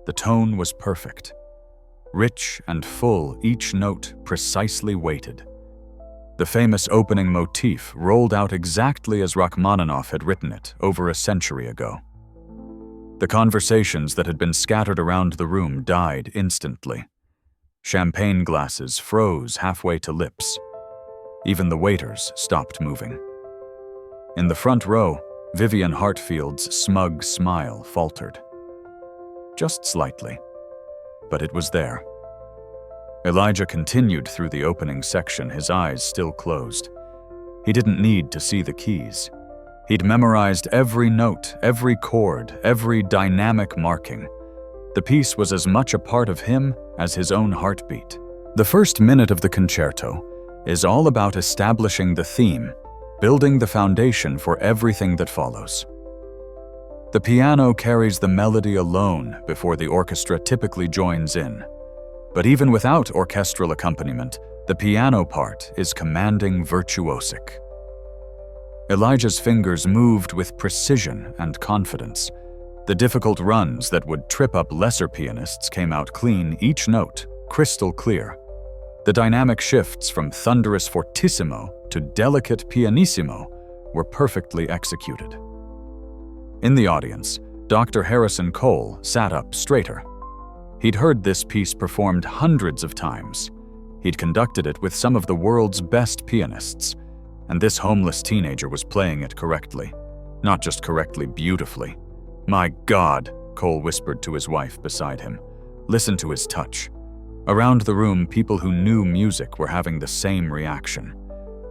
The tone was perfect. Rich and full, each note precisely weighted. The famous opening motif rolled out exactly as Rachmaninoff had written it over a century ago. The conversations that had been scattered around the room died instantly. Champagne glasses froze halfway to lips. Even the waiters stopped moving. In the front row, Vivian Hartfield's smug smile faltered. Just slightly, but it was there. Elijah continued through the opening section, his eyes still closed. He didn't need to see the keys. He'd memorized every note, every chord, every dynamic marking. The piece was as much a part of him as his own heartbeat. The first minute of the concerto is all about establishing the theme, building the foundation for everything that follows. The piano carries the melody alone before the orchestra typically joins in. But even without orchestral accompaniment, the piano part is commanding virtuosic. Elijah's fingers moved with precision and confidence. The difficult runs that would trip up lesser pianists came out clean, each note crystal clear. The dynamic shifts from thunderous fortissimo to delicate pianissimo were perfectly executed. In the audience, Dr. Harrison Cole sat up straighter. He'd heard this piece performed hundreds of times. He'd conducted it with some of the world's best pianists, and this homeless teenager was playing it correctly. Not just correctly, beautifully. "My God," Cole whispered to his wife beside him. "Listen to his touch." Around the room, people who knew music were having the same reaction.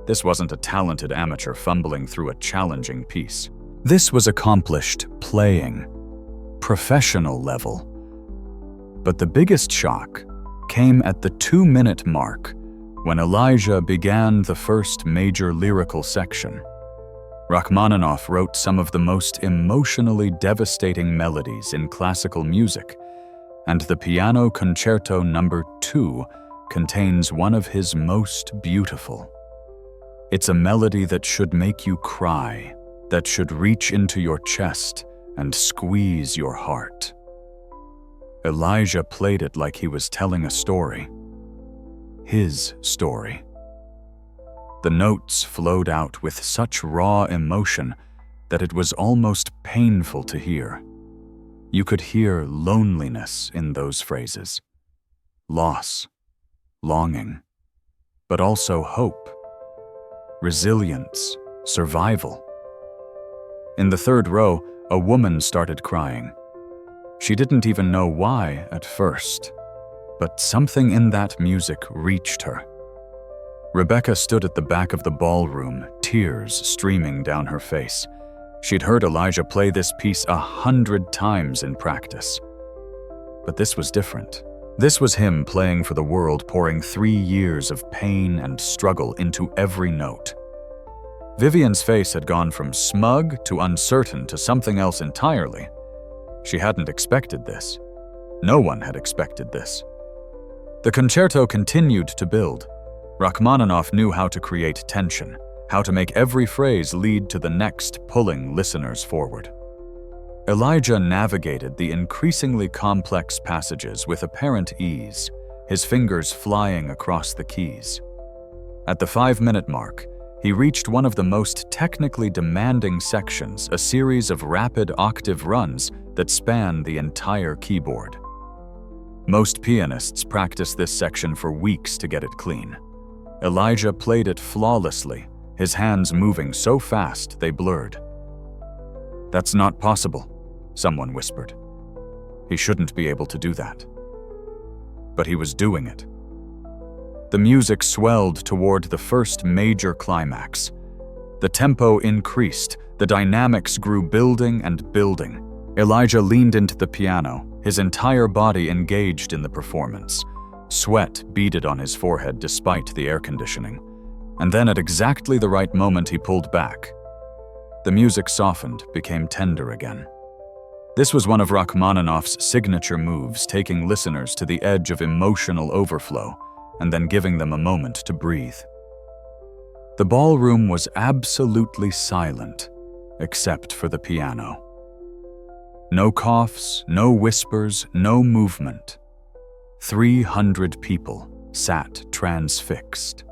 This wasn't a talented amateur fumbling through a challenging piece. This was accomplished playing, professional level. But the biggest shock came at the 2-minute mark when Elijah began the first major lyrical section. Rachmaninoff wrote some of the most emotionally devastating melodies in classical music, and the Piano Concerto No. 2 contains one of his most beautiful. It's a melody that should make you cry, that should reach into your chest and squeeze your heart. Elijah played it like he was telling a story. His story. The notes flowed out with such raw emotion that it was almost painful to hear. You could hear loneliness in those phrases. Loss, longing, but also hope, resilience, survival. In the third row, a woman started crying. She didn't even know why at first, but something in that music reached her. Rebecca stood at the back of the ballroom, tears streaming down her face. She'd heard Elijah play this piece 100 times in practice. But this was different. This was him playing for the world, pouring 3 years of pain and struggle into every note. Vivian's face had gone from smug to uncertain to something else entirely. She hadn't expected this. No one had expected this. The concerto continued to build. Rachmaninoff knew how to create tension, how to make every phrase lead to the next, pulling listeners forward. Elijah navigated the increasingly complex passages with apparent ease, his fingers flying across the keys. At the 5-minute mark, he reached one of the most technically demanding sections, a series of rapid octave runs that span the entire keyboard. Most pianists practice this section for weeks to get it clean. Elijah played it flawlessly, his hands moving so fast they blurred. "That's not possible," someone whispered. He shouldn't be able to do that. But he was doing it. The music swelled toward the first major climax. The tempo increased, the dynamics grew building and building. Elijah leaned into the piano, his entire body engaged in the performance. Sweat beaded on his forehead despite the air conditioning. And then at exactly the right moment he pulled back. The music softened, became tender again. This was one of Rachmaninoff's signature moves, taking listeners to the edge of emotional overflow and then giving them a moment to breathe. The ballroom was absolutely silent, except for the piano. No coughs, no whispers, no movement. 300 people sat transfixed.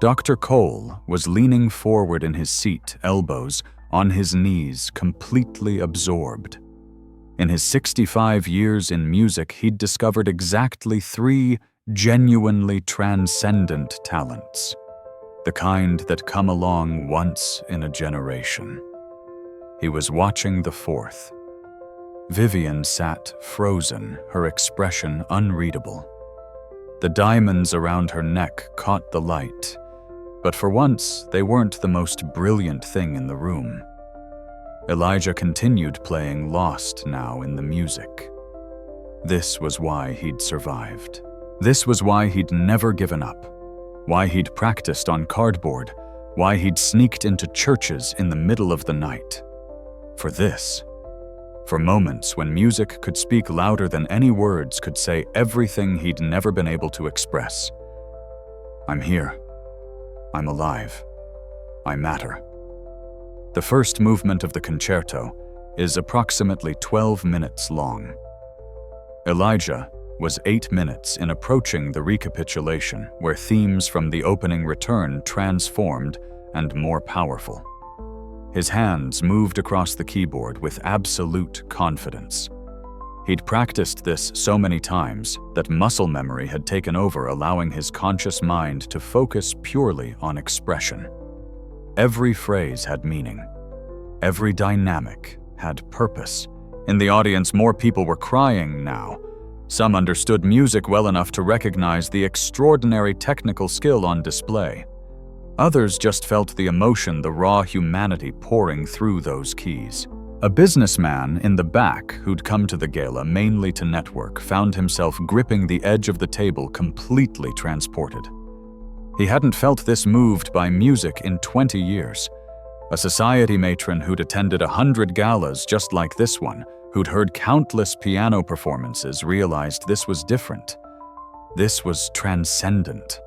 Dr. Cole was leaning forward in his seat, elbows on his knees, completely absorbed. In his 65 years in music, he'd discovered exactly 3 genuinely transcendent talents, the kind that come along once in a generation. He was watching the fourth. Vivian sat frozen, her expression unreadable. The diamonds around her neck caught the light, but for once they weren't the most brilliant thing in the room. Elijah continued playing Lost now in the music. This was why he'd survived. This was why he'd never given up. Why he'd practiced on cardboard. Why he'd sneaked into churches in the middle of the night. For this. For moments when music could speak louder than any words could say everything he'd never been able to express. I'm here. I'm alive. I matter. The first movement of the concerto is approximately 12 minutes long. Elijah was 8 minutes in approaching the recapitulation, where themes from the opening return transformed and more powerful. His hands moved across the keyboard with absolute confidence. He'd practiced this so many times that muscle memory had taken over, allowing his conscious mind to focus purely on expression. Every phrase had meaning. Every dynamic had purpose. In the audience, more people were crying now. Some understood music well enough to recognize the extraordinary technical skill on display. Others just felt the emotion, the raw humanity pouring through those keys. A businessman in the back, who'd come to the gala mainly to network, found himself gripping the edge of the table, completely transported. He hadn't felt this moved by music in 20 years. A society matron who'd attended 100 galas just like this one, who'd heard countless piano performances, realized this was different. This was transcendent.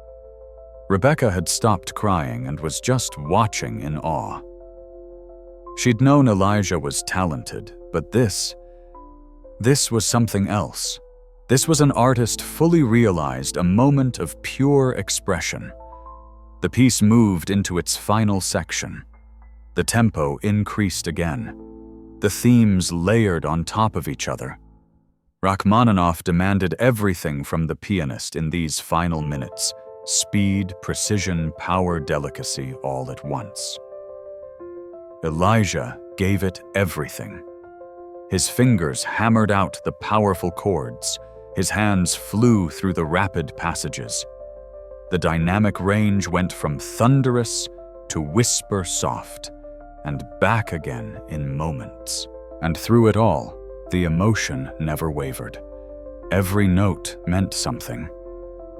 Rebecca had stopped crying and was just watching in awe. She'd known Elijah was talented, but this was something else. This was an artist fully realized, a moment of pure expression. The piece moved into its final section. The tempo increased again. The themes layered on top of each other. Rachmaninoff demanded everything from the pianist in these final minutes. Speed, precision, power, delicacy, all at once. Elijah gave it everything. His fingers hammered out the powerful chords. His hands flew through the rapid passages. The dynamic range went from thunderous to whisper soft, and back again in moments. And through it all, the emotion never wavered. Every note meant something.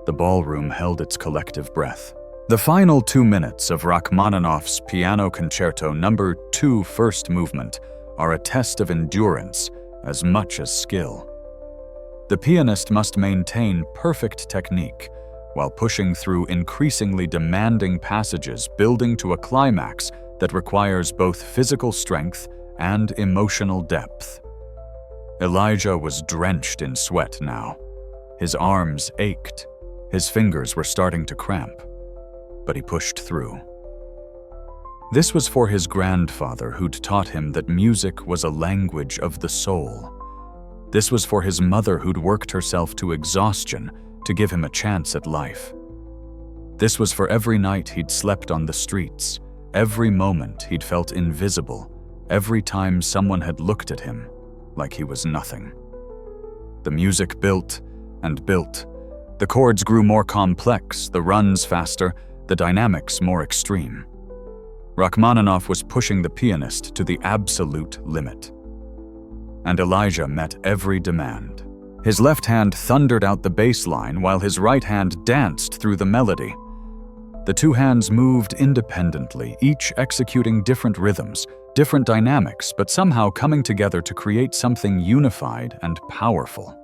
The ballroom held its collective breath. The final 2 minutes of Rachmaninoff's Piano Concerto No. 2 first movement are a test of endurance as much as skill. The pianist must maintain perfect technique while pushing through increasingly demanding passages, building to a climax that requires both physical strength and emotional depth. Elijah was drenched in sweat now. His arms ached. His fingers were starting to cramp, but he pushed through. This was for his grandfather, who'd taught him that music was a language of the soul. This was for his mother, who'd worked herself to exhaustion to give him a chance at life. This was for every night he'd slept on the streets, every moment he'd felt invisible, every time someone had looked at him like he was nothing. The music built and built. The chords grew more complex, the runs faster, the dynamics more extreme. Rachmaninoff was pushing the pianist to the absolute limit. And Elijah met every demand. His left hand thundered out the bass line while his right hand danced through the melody. The two hands moved independently, each executing different rhythms, different dynamics, but somehow coming together to create something unified and powerful.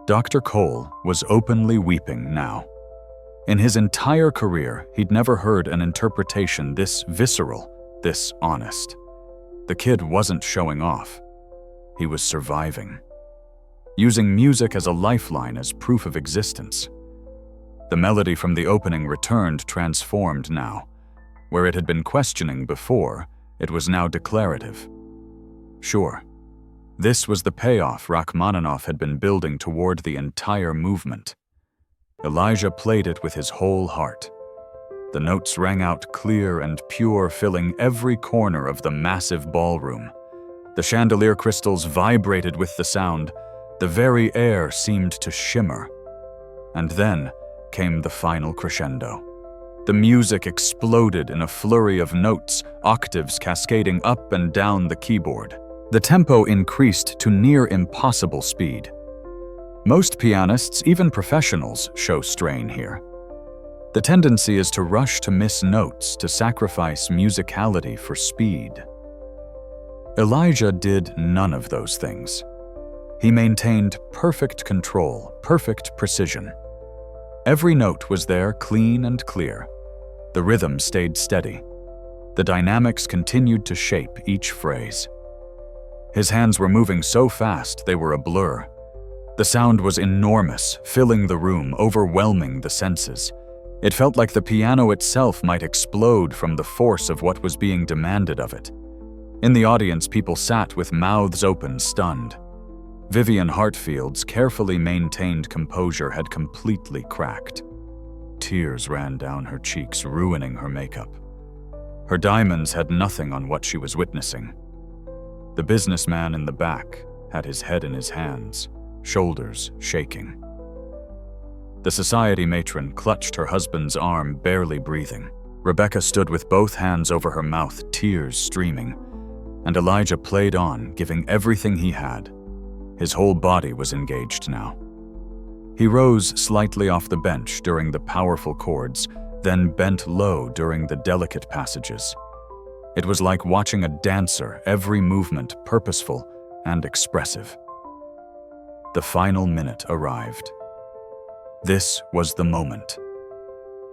Dr. Cole was openly weeping now. In his entire career, he'd never heard an interpretation this visceral, this honest. The kid wasn't showing off. He was surviving. Using music as a lifeline, as proof of existence. The melody from the opening returned, transformed now. Where it had been questioning before, it was now declarative. Sure, this was the payoff Rachmaninoff had been building toward the entire movement. Elijah played it with his whole heart. The notes rang out clear and pure, filling every corner of the massive ballroom. The chandelier crystals vibrated with the sound. The very air seemed to shimmer. And then came the final crescendo. The music exploded in a flurry of notes, octaves cascading up and down the keyboard. The tempo increased to near impossible speed. Most pianists, even professionals, show strain here. The tendency is to rush to miss notes, to sacrifice musicality for speed. Elijah did none of those things. He maintained perfect control, perfect precision. Every note was there, clean and clear. The rhythm stayed steady. The dynamics continued to shape each phrase. His hands were moving so fast they were a blur. The sound was enormous, filling the room, overwhelming the senses. It felt like the piano itself might explode from the force of what was being demanded of it. In the audience, people sat with mouths open, stunned. Vivian Hartfield's carefully maintained composure had completely cracked. Tears ran down her cheeks, ruining her makeup. Her diamonds had nothing on what she was witnessing. The businessman in the back had his head in his hands, shoulders shaking. The society matron clutched her husband's arm, barely breathing. Rebecca stood with both hands over her mouth, tears streaming. And Elijah played on, giving everything he had. His whole body was engaged now. He rose slightly off the bench during the powerful chords, then bent low during the delicate passages. It was like watching a dancer, every movement purposeful and expressive. The final minute arrived. This was the moment.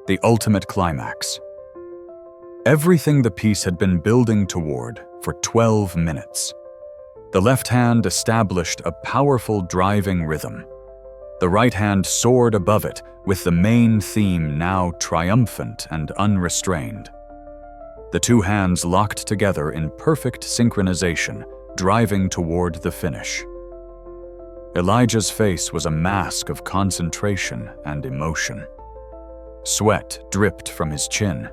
The ultimate climax. Everything the piece had been building toward for 12 minutes. The left hand established a powerful driving rhythm. The right hand soared above it, with the main theme now triumphant and unrestrained. The two hands locked together in perfect synchronization, driving toward the finish. Elijah's face was a mask of concentration and emotion. Sweat dripped from his chin.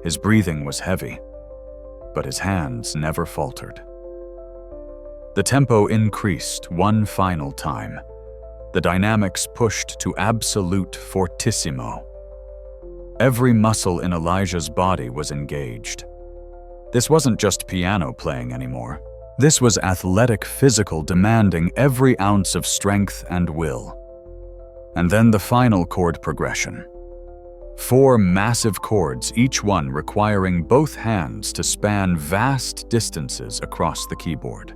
His breathing was heavy, but his hands never faltered. The tempo increased one final time. The dynamics pushed to absolute fortissimo. Every muscle in Elijah's body was engaged. This wasn't just piano playing anymore. This was athletic physical, demanding every ounce of strength and will. And then the final chord progression. 4 massive chords, each one requiring both hands to span vast distances across the keyboard.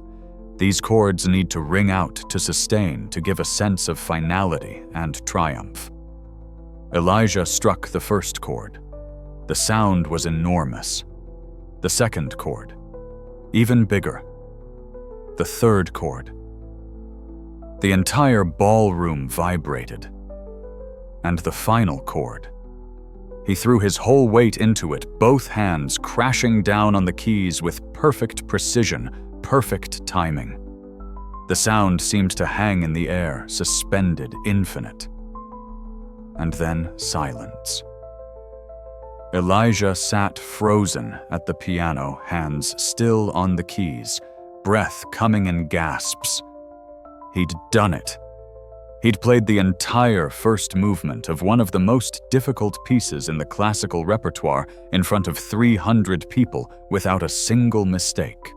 These chords need to ring out, to sustain, to give a sense of finality and triumph. Elijah struck the first chord. The sound was enormous. The second chord, even bigger. The third chord. The entire ballroom vibrated. And the final chord. He threw his whole weight into it, both hands crashing down on the keys with perfect precision, perfect timing. The sound seemed to hang in the air, suspended, infinite. And then silence. Elijah sat frozen at the piano, hands still on the keys, breath coming in gasps. He'd done it. He'd played the entire first movement of one of the most difficult pieces in the classical repertoire in front of 300 people without a single mistake.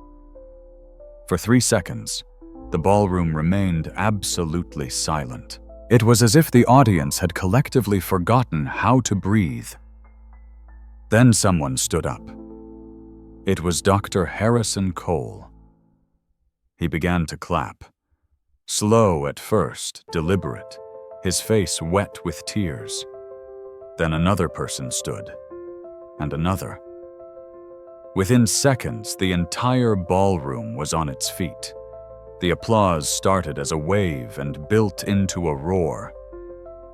For 3 seconds, the ballroom remained absolutely silent. It was as if the audience had collectively forgotten how to breathe. Then someone stood up. It was Dr. Harrison Cole. He began to clap. Slow at first, deliberate, his face wet with tears. Then another person stood, and another. Within seconds, the entire ballroom was on its feet. The applause started as a wave and built into a roar.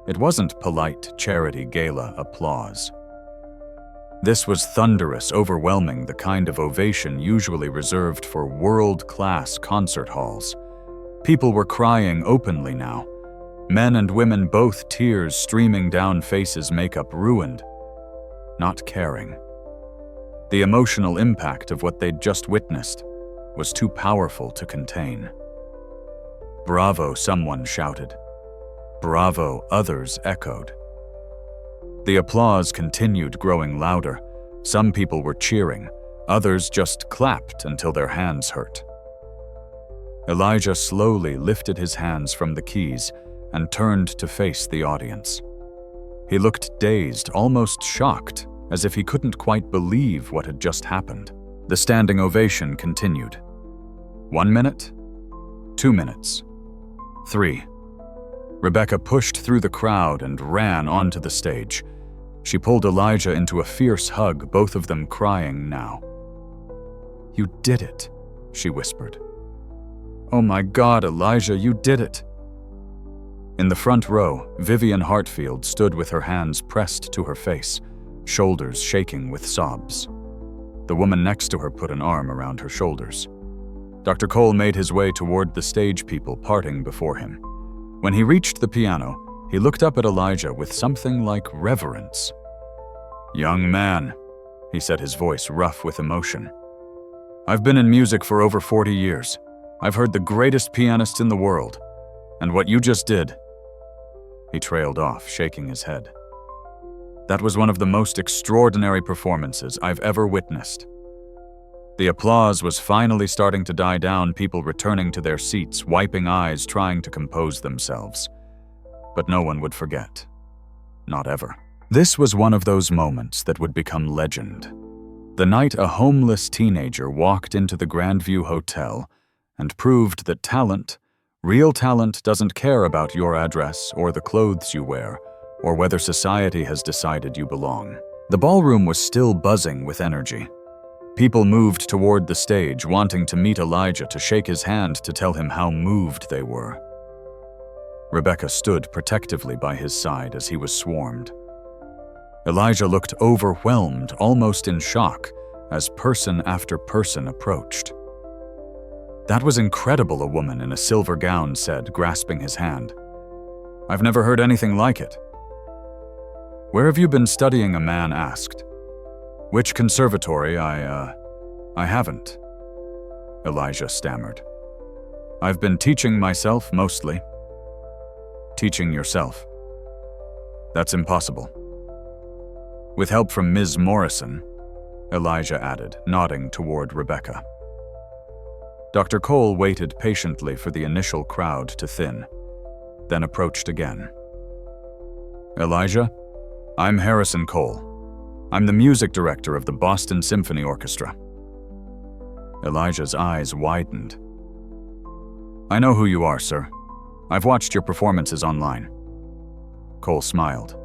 It wasn't polite charity gala applause. This was thunderous, overwhelming, the kind of ovation usually reserved for world-class concert halls. People were crying openly now. Men and women both, tears streaming down faces, makeup ruined. Not caring. The emotional impact of what they'd just witnessed was too powerful to contain. "Bravo," someone shouted. "Bravo," others echoed. The applause continued, growing louder. Some people were cheering, others just clapped until their hands hurt. Elijah slowly lifted his hands from the keys and turned to face the audience. He looked dazed, almost shocked, as if he couldn't quite believe what had just happened. The standing ovation continued. 1 minute, 2 minutes, 3. Rebecca pushed through the crowd and ran onto the stage. She pulled Elijah into a fierce hug, both of them crying now. "You did it," she whispered. "Oh my God, Elijah, you did it." In the front row, Vivian Hartfield stood with her hands pressed to her face, shoulders shaking with sobs. The woman next to her put an arm around her shoulders. Dr. Cole made his way toward the stage people parting before him. When he reached the piano, he looked up at Elijah with something like reverence. "Young man," he said, his voice rough with emotion. "I've been in music for over 40 years. I've heard the greatest pianists in the world. And what you just did..." He trailed off, shaking his head. "That was one of the most extraordinary performances I've ever witnessed." The applause was finally starting to die down, people returning to their seats, wiping eyes, trying to compose themselves. But no one would forget. Not ever. This was one of those moments that would become legend. The night a homeless teenager walked into the Grandview Hotel and proved that talent, real talent, doesn't care about your address or the clothes you wear, or whether society has decided you belong. The ballroom was still buzzing with energy. People moved toward the stage, wanting to meet Elijah, to shake his hand, to tell him how moved they were. Rebecca stood protectively by his side as he was swarmed. Elijah looked overwhelmed, almost in shock, as person after person approached. "That was incredible," a woman in a silver gown said, grasping his hand. "I've never heard anything like it." "Where have you been studying?" a man asked. "Which conservatory? I haven't," Elijah stammered. "I've been teaching myself, mostly." "Teaching yourself? That's impossible." "With help from Ms. Morrison," Elijah added, nodding toward Rebecca. Dr. Cole waited patiently for the initial crowd to thin, then approached again. "Elijah, I'm Harrison Cole. I'm the music director of the Boston Symphony Orchestra." Elijah's eyes widened. "I know who you are, sir. I've watched your performances online." Cole smiled.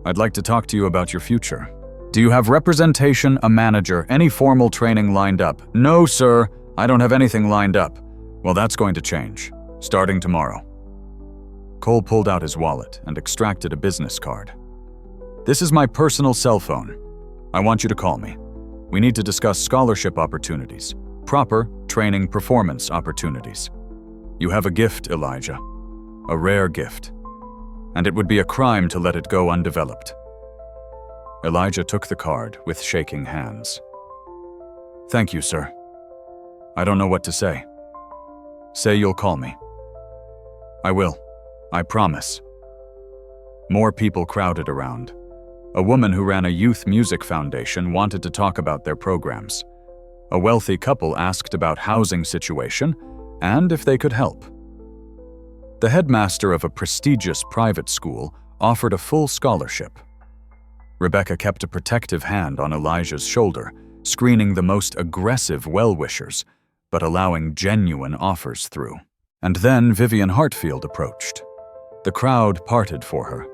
"I'd like to talk to you about your future. Do you have representation, a manager, any formal training lined up?" "No, sir. I don't have anything lined up." "Well, that's going to change, starting tomorrow." Cole pulled out his wallet and extracted a business card. "This is my personal cell phone. I want you to call me. We need to discuss scholarship opportunities, proper training performance opportunities. You have a gift, Elijah, a rare gift, and it would be a crime to let it go undeveloped." Elijah took the card with shaking hands. "Thank you, sir. I don't know what to say." "Say you'll call me." "I will. I promise." More people crowded around. A woman who ran a youth music foundation wanted to talk about their programs. A wealthy couple asked about housing situation and if they could help. The headmaster of a prestigious private school offered a full scholarship. Rebecca kept a protective hand on Elijah's shoulder, screening the most aggressive well-wishers, but allowing genuine offers through. And then Vivian Hartfield approached. The crowd parted for her.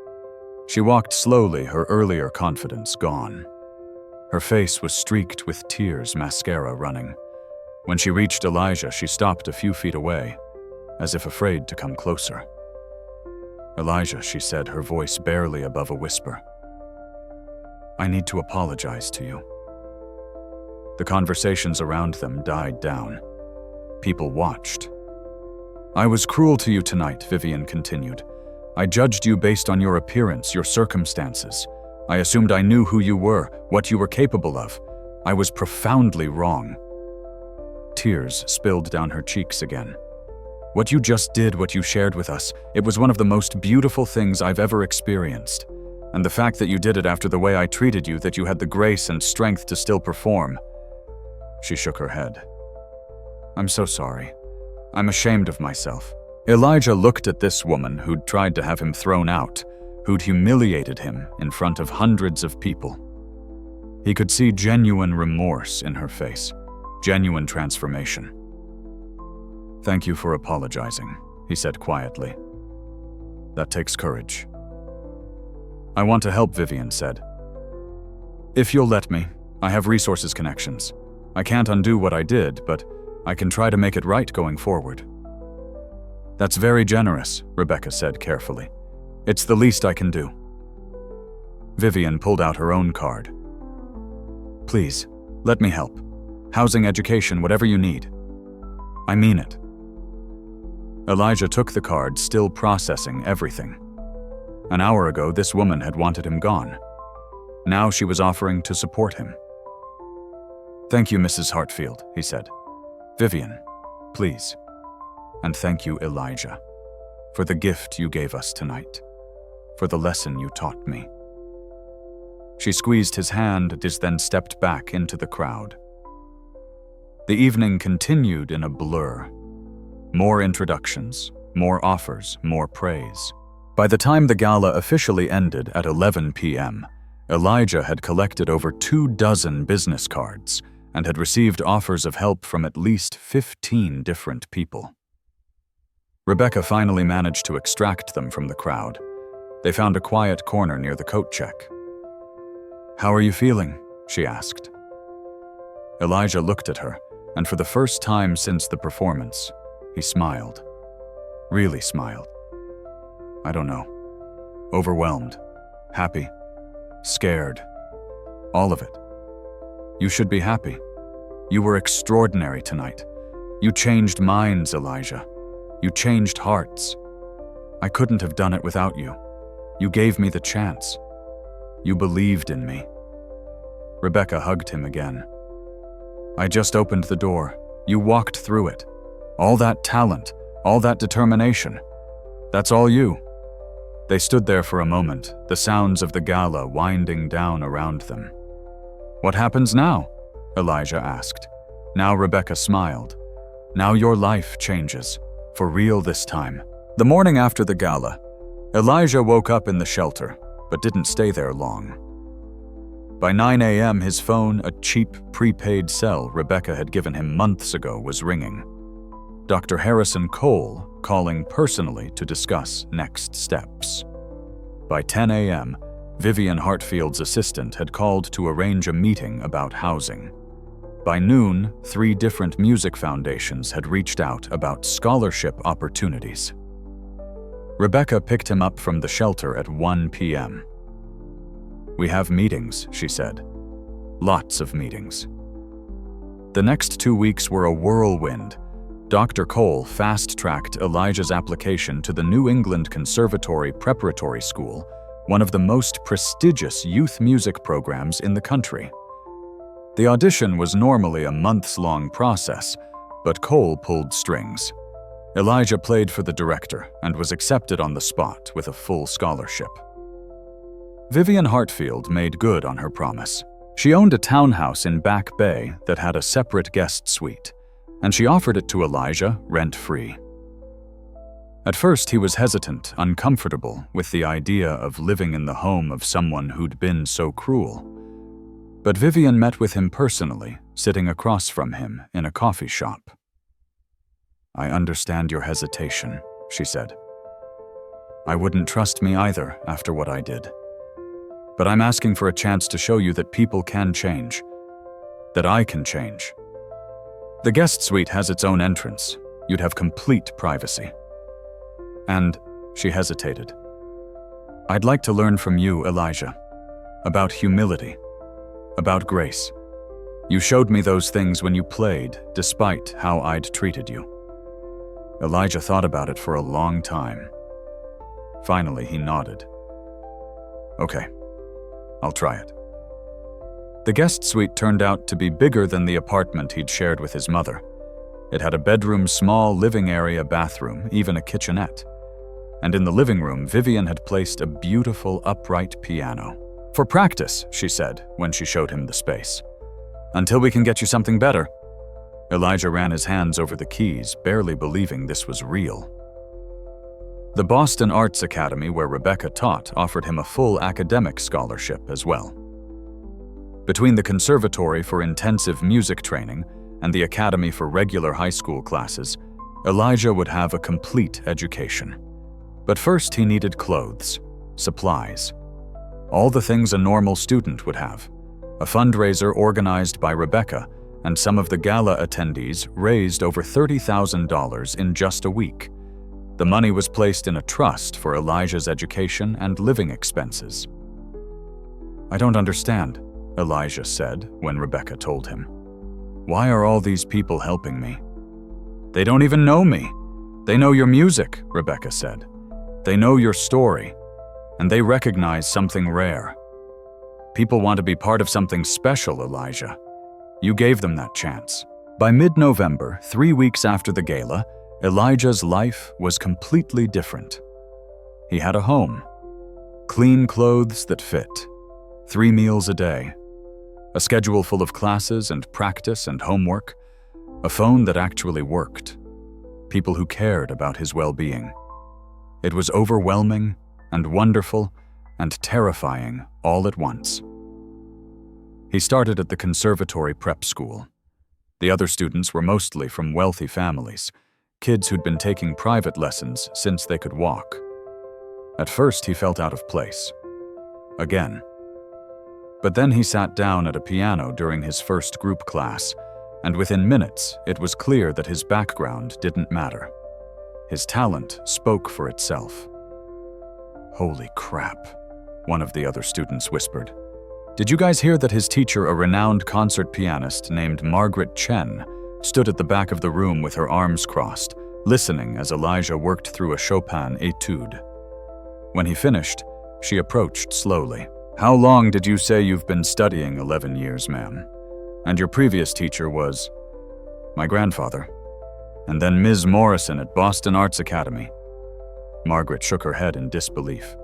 She walked slowly, her earlier confidence gone. Her face was streaked with tears, mascara running. When she reached Elijah, she stopped a few feet away, as if afraid to come closer. "Elijah," she said, her voice barely above a whisper. "I need to apologize to you." The conversations around them died down. People watched. "I was cruel to you tonight," Vivian continued. "I judged you based on your appearance, your circumstances. I assumed I knew who you were, what you were capable of. I was profoundly wrong." tears spilled down her cheeks again. "What you just did, what you shared with us, it was one of the most beautiful things I've ever experienced. And the fact that you did it after the way I treated you, that you had the grace and strength to still perform." She shook her head. "I'm so sorry. I'm ashamed of myself." Elijah looked at this woman who'd tried to have him thrown out, who'd humiliated him in front of hundreds of people. He could see genuine remorse in her face, genuine transformation. "Thank you for apologizing," he said quietly. "That takes courage." "I want to help," Vivian said. "If you'll let me, I have resources connections. I can't undo what I did, but I can try to make it right going forward." "That's very generous," Rebecca said carefully. "It's the least I can do." Vivian pulled out her own card. "Please, let me help. Housing, education, whatever you need. I mean it." Elijah took the card, still processing everything. An hour ago, this woman had wanted him gone. Now she was offering to support him. "Thank you, Mrs. Hartfield," he said. "Vivian, please. And thank you, Elijah, for the gift you gave us tonight, for the lesson you taught me." She squeezed his hand and then stepped back into the crowd. The evening continued in a blur. More introductions, more offers, more praise. By the time the gala officially ended at 11 p.m., Elijah had collected over 24 business cards and had received offers of help from at least 15 different people. Rebecca finally managed to extract them from the crowd. They found a quiet corner near the coat check. "How are you feeling?" she asked. Elijah looked at her, and for the first time since the performance, he smiled. Really smiled. "I don't know. Overwhelmed. Happy. Scared. All of it. You should be happy. You were extraordinary tonight. You changed minds, Elijah. You changed hearts. I couldn't have done it without you. You gave me the chance. You believed in me." Rebecca hugged him again. "I just opened the door. You walked through it. All that talent, all that determination. That's all you." They stood there for a moment, the sounds of the gala winding down around them. "What happens now?" Elijah asked. Now Rebecca smiled. "Now your life changes, for real this time." The morning after the gala, Elijah woke up in the shelter, but didn't stay there long. By 9 a.m., his phone, a cheap, prepaid cell Rebecca had given him months ago, was ringing. Dr. Harrison Cole calling personally to discuss next steps. By 10 a.m., Vivian Hartfield's assistant had called to arrange a meeting about housing. By noon, 3 different music foundations had reached out about scholarship opportunities. Rebecca picked him up from the shelter at 1 p.m. "We have meetings," she said. "Lots of meetings." The next 2 weeks were a whirlwind. Dr. Cole fast-tracked Elijah's application to the New England Conservatory Preparatory School, one of the most prestigious youth music programs in the country. The audition was normally a months-long process, but Cole pulled strings. Elijah played for the director and was accepted on the spot with a full scholarship. Vivian Hartfield made good on her promise. She owned a townhouse in Back Bay that had a separate guest suite, and she offered it to Elijah rent-free. At first, he was hesitant, uncomfortable with the idea of living in the home of someone who'd been so cruel. But Vivian met with him personally, sitting across from him in a coffee shop. "I understand your hesitation," she said. "I wouldn't trust me either after what I did. But I'm asking for a chance to show you that people can change, that I can change. The guest suite has its own entrance. You'd have complete privacy. And," she hesitated, "I'd like to learn from you, Elijah, about humility, about grace. You showed me those things when you played, despite how I'd treated you." Elijah thought about it for a long time. Finally, he nodded. "Okay, I'll try it." The guest suite turned out to be bigger than the apartment he'd shared with his mother. It had a bedroom, small living area, bathroom, even a kitchenette. And in the living room, Vivian had placed a beautiful upright piano. "For practice," she said when she showed him the space. "Until we can get you something better." Elijah ran his hands over the keys, barely believing this was real. The Boston Arts Academy, where Rebecca taught, offered him a full academic scholarship as well. Between the Conservatory for intensive music training and the Academy for regular high school classes, Elijah would have a complete education. But first he needed clothes, supplies, all the things a normal student would have. A fundraiser organized by Rebecca and some of the Gala attendees raised over $30,000 in just a week. The money was placed in a trust for Elijah's education and living expenses. "I don't understand," Elijah said when Rebecca told him. "Why are all these people helping me?" "They don't even know me. They know your music," Rebecca said. "They know your story, and they recognize something rare. People want to be part of something special, Elijah. You gave them that chance." By mid-November, 3 weeks after the gala, Elijah's life was completely different. He had a home, clean clothes that fit, 3 meals a day, a schedule full of classes and practice and homework, a phone that actually worked, people who cared about his well-being. It was overwhelming and wonderful and terrifying all at once. He started at the Conservatory Prep School. The other students were mostly from wealthy families, kids who'd been taking private lessons since they could walk. At first, he felt out of place. Again. But then he sat down at a piano during his first group class, and within minutes, it was clear that his background didn't matter. His talent spoke for itself. "Holy crap," one of the other students whispered. "Did you guys hear that his teacher, a renowned concert pianist named Margaret Chen, stood at the back of the room with her arms crossed, listening as Elijah worked through a Chopin etude? When he finished, she approached slowly. 'How long did you say you've been studying?' 11 years, ma'am. And your previous teacher was?' 'My grandfather. And then Ms. Morrison at Boston Arts Academy.' Margaret shook her head in disbelief.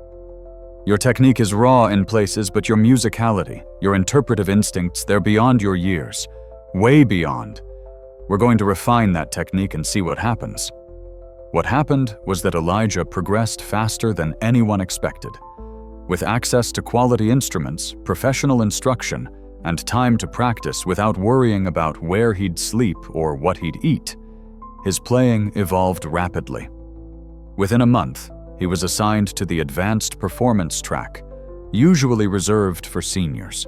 'Your technique is raw in places, but your musicality, your interpretive instincts, they're beyond your years. Way beyond. We're going to refine that technique and see what happens.' What happened was that Elijah progressed faster than anyone expected. With access to quality instruments, professional instruction, and time to practice without worrying about where he'd sleep or what he'd eat, his playing evolved rapidly. Within a month, he was assigned to the advanced performance track, usually reserved for seniors.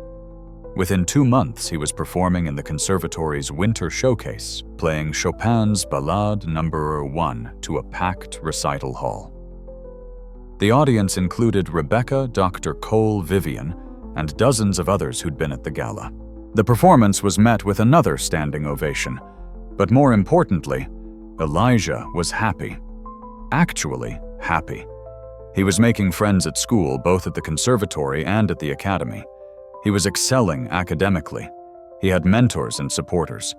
Within 2 months, he was performing in the Conservatory's winter showcase, playing Chopin's Ballade No. 1 to a packed recital hall. The audience included Rebecca, Dr. Cole, Vivian, and dozens of others who'd been at the gala. The performance was met with another standing ovation, but more importantly, Elijah was happy. Actually happy. He was making friends at school, both at the conservatory and at the academy. He was excelling academically. He had mentors and supporters,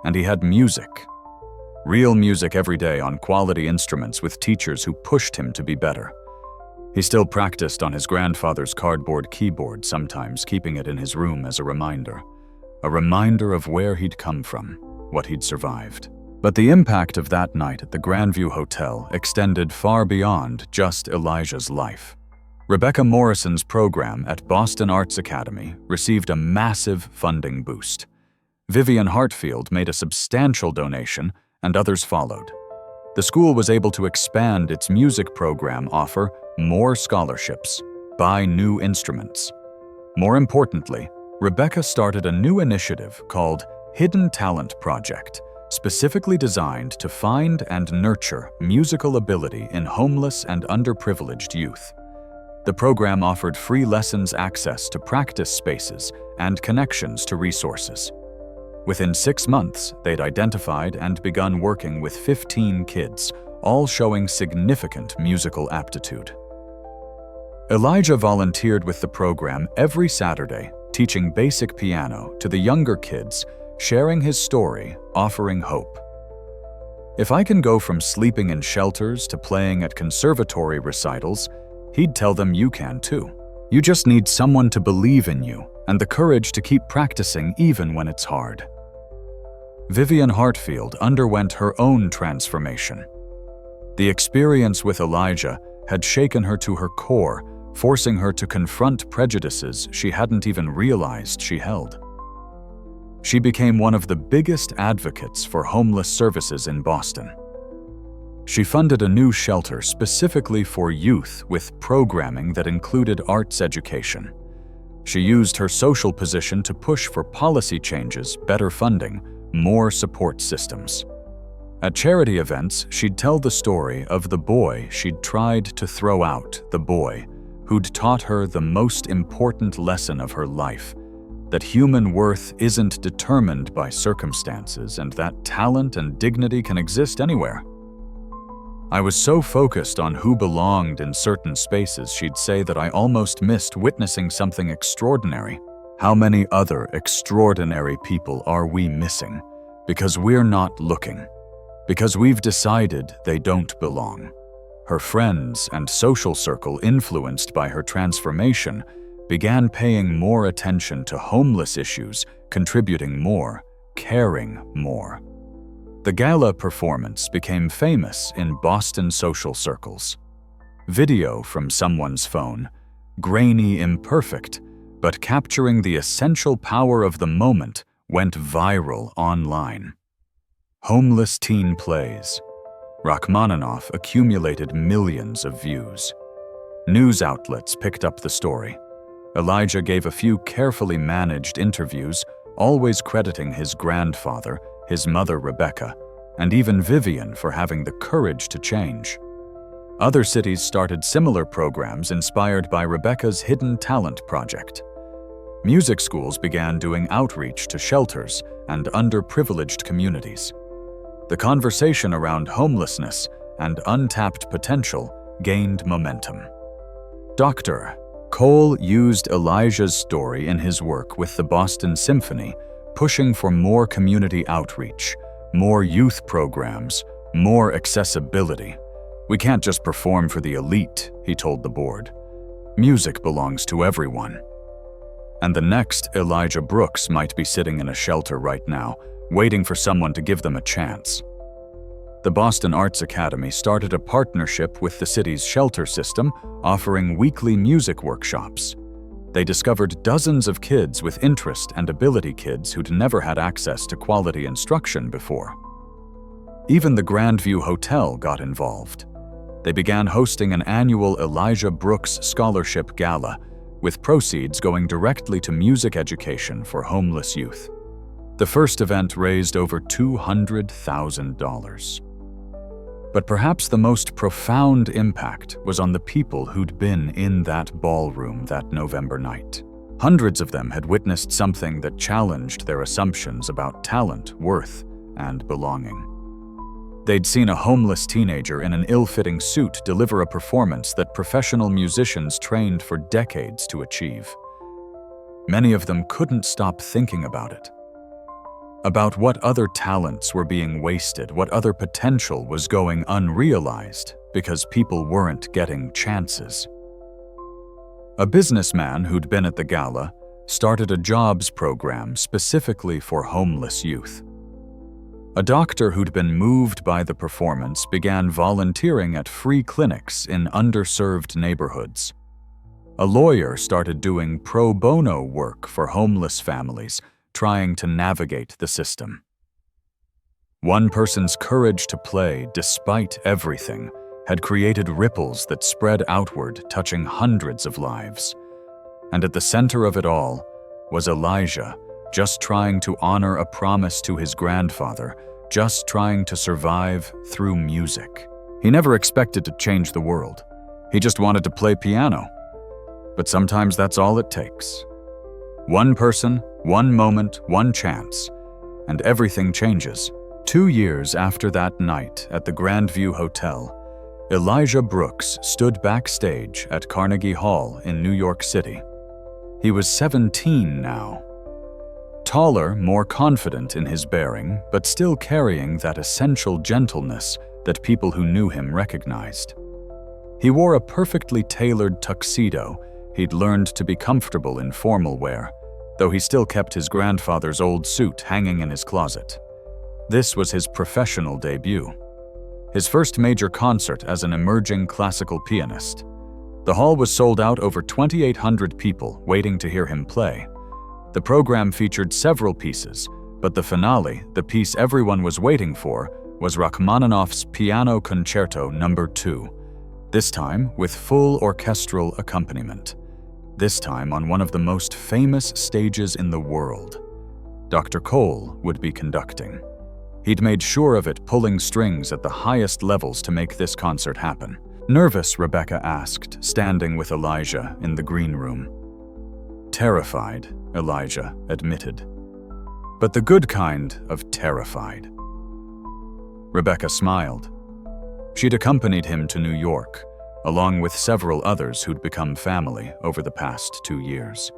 and he had music. Real music every day on quality instruments with teachers who pushed him to be better. He still practiced on his grandfather's cardboard keyboard, sometimes keeping it in his room as a reminder of where he'd come from, what he'd survived. But the impact of that night at the Grandview Hotel extended far beyond just Elijah's life. Rebecca Morrison's program at Boston Arts Academy received a massive funding boost. Vivian Hartfield made a substantial donation, and others followed. The school was able to expand its music program, offer more scholarships, buy new instruments. More importantly, Rebecca started a new initiative called Hidden Talent Project, specifically designed to find and nurture musical ability in homeless and underprivileged youth. The program offered free lessons, access to practice spaces, and connections to resources. Within 6 months, they'd identified and begun working with 15 kids, all showing significant musical aptitude. Elijah volunteered with the program every Saturday, teaching basic piano to the younger kids, sharing his story, offering hope. If I can go from sleeping in shelters to playing at conservatory recitals, he'd tell them you can too. You just need someone to believe in you and the courage to keep practicing even when it's hard. Vivian Hartfield underwent her own transformation. The experience with Elijah had shaken her to her core, forcing her to confront prejudices she hadn't even realized she held. She became one of the biggest advocates for homeless services in Boston. She funded a new shelter specifically for youth with programming that included arts education. She used her social position to push for policy changes, better funding, more support systems. At charity events, she'd tell the story of the boy she'd tried to throw out, the boy who'd taught her the most important lesson of her life, that human worth isn't determined by circumstances and that talent and dignity can exist anywhere. I was so focused on who belonged in certain spaces, she'd say, that I almost missed witnessing something extraordinary. How many other extraordinary people are we missing because we're not looking? Because we've decided they don't belong. Her friends and social circle, influenced by her transformation, began paying more attention to homeless issues, contributing more, caring more. The Gala performance became famous in Boston social circles. Video from someone's phone, grainy, imperfect, but capturing the essential power of the moment, went viral online. Homeless teen plays. Rachmaninoff accumulated millions of views. News outlets picked up the story. Elijah gave a few carefully managed interviews, always crediting his grandfather, his mother Rebecca, and even Vivian for having the courage to change. Other cities started similar programs inspired by Rebecca's Hidden Talent Project. Music schools began doing outreach to shelters and underprivileged communities. The conversation around homelessness and untapped potential gained momentum. Dr. Cole used Elijah's story in his work with the Boston Symphony, pushing for more community outreach, more youth programs, more accessibility. "We can't just perform for the elite," he told the board. "Music belongs to everyone." And the next Elijah Brooks might be sitting in a shelter right now, waiting for someone to give them a chance. The Boston Arts Academy started a partnership with the city's shelter system, offering weekly music workshops. They discovered dozens of kids with interest and ability, kids who'd never had access to quality instruction before. Even the Grandview Hotel got involved. They began hosting an annual Elijah Brooks Scholarship Gala, with proceeds going directly to music education for homeless youth. The first event raised over $200,000. But perhaps the most profound impact was on the people who'd been in that ballroom that November night. Hundreds of them had witnessed something that challenged their assumptions about talent, worth, and belonging. They'd seen a homeless teenager in an ill-fitting suit deliver a performance that professional musicians trained for decades to achieve. Many of them couldn't stop thinking about it. About what other talents were being wasted, what other potential was going unrealized because people weren't getting chances. A businessman who'd been at the gala started a jobs program specifically for homeless youth. A doctor who'd been moved by the performance began volunteering at free clinics in underserved neighborhoods. A lawyer started doing pro bono work for homeless families, trying to navigate the system. One person's courage to play despite everything had created ripples that spread outward, touching hundreds of lives. And at the center of it all was Elijah, just trying to honor a promise to his grandfather, just trying to survive through music. He never expected to change the world. He just wanted to play piano. But sometimes that's all it takes. One person, one moment, one chance, and everything changes. 2 years after that night at the Grandview Hotel, Elijah Brooks stood backstage at Carnegie Hall in New York City. He was 17 now. Taller, more confident in his bearing, but still carrying that essential gentleness that people who knew him recognized. He wore a perfectly tailored tuxedo he'd learned to be comfortable in formal wear, though he still kept his grandfather's old suit hanging in his closet. This was his professional debut, his first major concert as an emerging classical pianist. The hall was sold out, over 2,800 people waiting to hear him play. The program featured several pieces, but the finale, the piece everyone was waiting for, was Rachmaninoff's Piano Concerto No. 2, this time with full orchestral accompaniment. This time on one of the most famous stages in the world. Dr. Cole would be conducting. He'd made sure of it, pulling strings at the highest levels to make this concert happen. Nervous, Rebecca asked, standing with Elijah in the green room. Terrified, Elijah admitted. But the good kind of terrified. Rebecca smiled. She'd accompanied him to New York, along with several others who'd become family over the past 2 years.